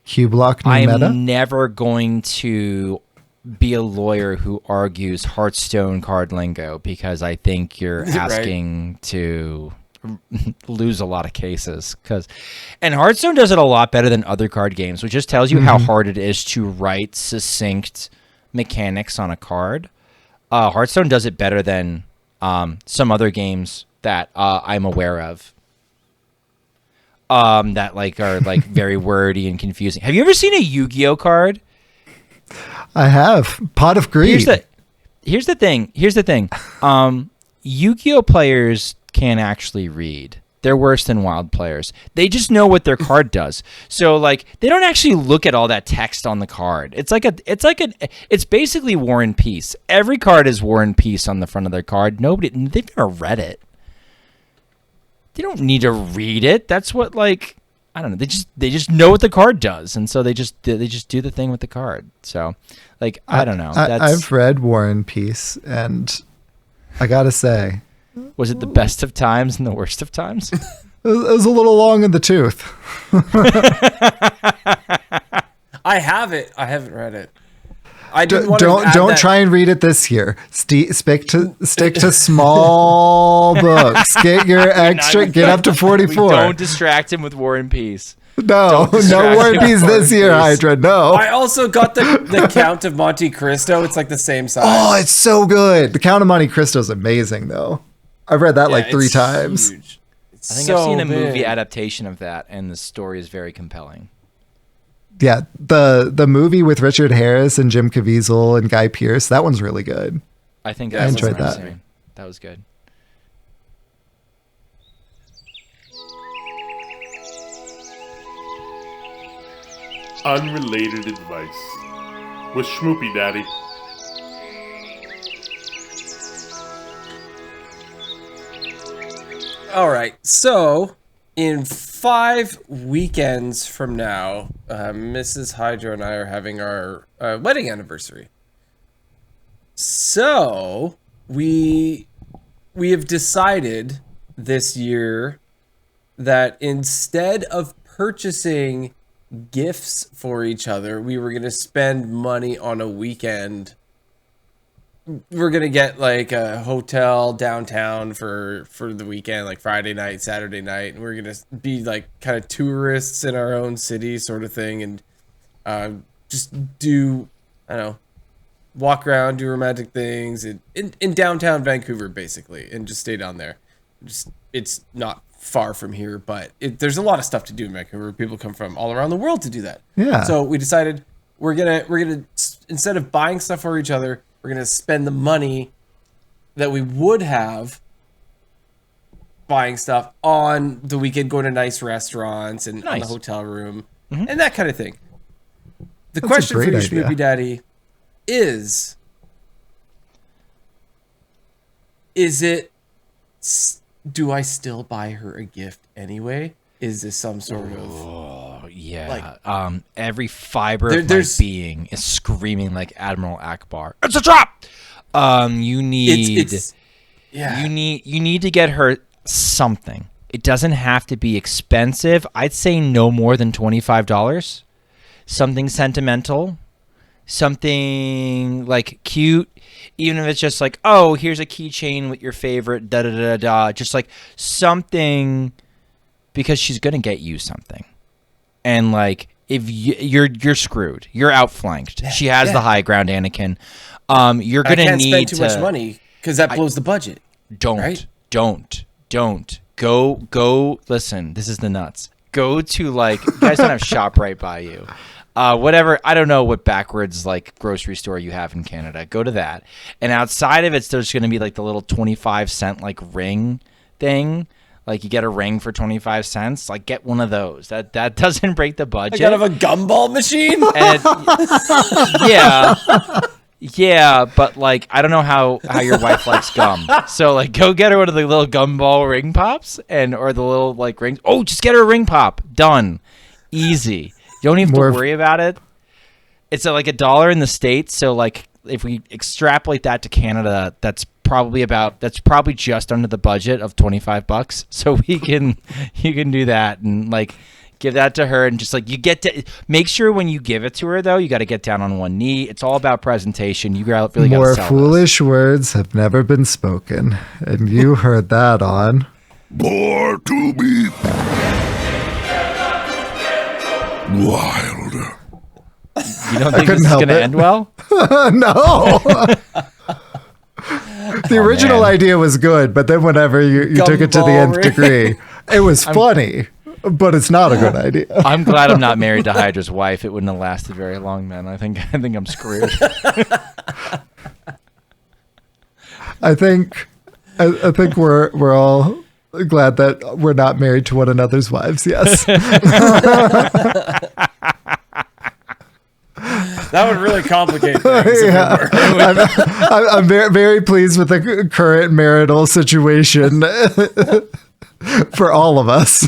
Q block new I'm meta. never going to be a lawyer who argues Hearthstone card lingo because I think you're Right. asking to lose a lot of cases. And Hearthstone does it a lot better than other card games, which just tells you how hard it is to write succinct mechanics on a card. Hearthstone does it better than some other games that I'm aware of. That like are like very wordy and confusing. Have you ever seen a Yu-Gi-Oh card? I have Pot of Greed. Here's the thing. Yu-Gi-Oh players can't actually read. They're worse than wild players. They just know what their card does. So like they don't actually look at all that text on the card. It's basically War and Peace. Every card is War and Peace on the front of their card. They've never read it. They don't need to read it. That's what like I don't know. They just know what the card does, and so they just do the thing with the card. So, like I don't know. I've read War and Peace, and I gotta say, Was it the best of times and the worst of times? it was a little long in the tooth. I have it. I haven't read it. I didn't want to add Don't that. try and read it this year. Stick to small books. Get your extra. Get up to 44. Don't distract him with War and Peace. No distract War and him Peace with War this and year, Peace. Hydra. No. I also got the Count of Monte Cristo. It's like the same size. Oh, it's so good. The Count of Monte Cristo is amazing, though. I've read that like 3 times. Huge. I think I've seen a movie adaptation of that, and the story is very compelling. Yeah, the movie with Richard Harris and Jim Caviezel and Guy Pearce, that one's really good. I think I enjoyed what I'm that. saying. That was good. Unrelated Advice with Schmoopydady. All right. So, in 5 weekends from now, Mrs. Hydra and I are having our wedding anniversary. So, we have decided this year that instead of purchasing gifts for each other, we were going to spend money on a weekend. We're going to get like a hotel downtown for the weekend, like Friday night, Saturday night. And we're going to be like kind of tourists in our own city sort of thing. And just do, I don't know, walk around, do romantic things in downtown Vancouver, basically, and just stay down there. It's not far from here, but there's a lot of stuff to do in Vancouver. People come from all around the world to do that. Yeah. So we decided we're gonna instead of buying stuff for each other, we're gonna spend the money that we would have buying stuff on the weekend, going to nice restaurants and on the hotel room and that kind of thing. The That's question a for you, great idea. Schmoopydady, is it? Do I still buy her a gift anyway? Is this some sort of? Oh yeah. Like- Every fiber of my there's- being is screaming like Admiral Akbar. It's a trap. You need. Yeah. You need to get her something. It doesn't have to be expensive. I'd say no more than $25. Something sentimental, something like cute, even if it's just like, oh, here's a keychain with your favorite da da da da, just like something, because she's gonna get you something, and like if you're screwed, you're outflanked. She has the high ground, Anakin. You're gonna I can't need spend too much money because that blows the budget. Don't go. Listen, this is the nuts. Go to like, you guys don't have Shop right by you. Whatever, I don't know what backwards like grocery store you have in Canada. Go to that, and outside of it, there's going to be like the little 25-cent like ring thing. Like you get a ring for 25 cents. Like get one of those. That doesn't break the budget. Like out of a gumball machine. Yeah, but like I don't know how your wife likes gum. So like go get her one of the little gumball ring pops or the little like rings. Oh, just get her a ring pop. Done. Easy. You don't even have to worry about it. It's like $1 in the States. So like if we extrapolate that to Canada, that's probably just under the budget of $25. So you can do that and like give that to her, and just like you get to make sure when you give it to her though, you got to get down on one knee. It's all about presentation. You really got to More sell foolish words have never been spoken, and you heard that on Born to be wild. You don't think this is going to end well? No. The original idea was good, but then whenever you took it to the nth degree, it was funny, but it's not a good idea. I'm glad I'm not married to Hydra's wife. It wouldn't have lasted very long, man. I think I'm screwed. I think we're all glad that we're not married to one another's wives. Yes. That would really complicate things. Yeah. I'm very, very pleased with the current marital situation for all of us.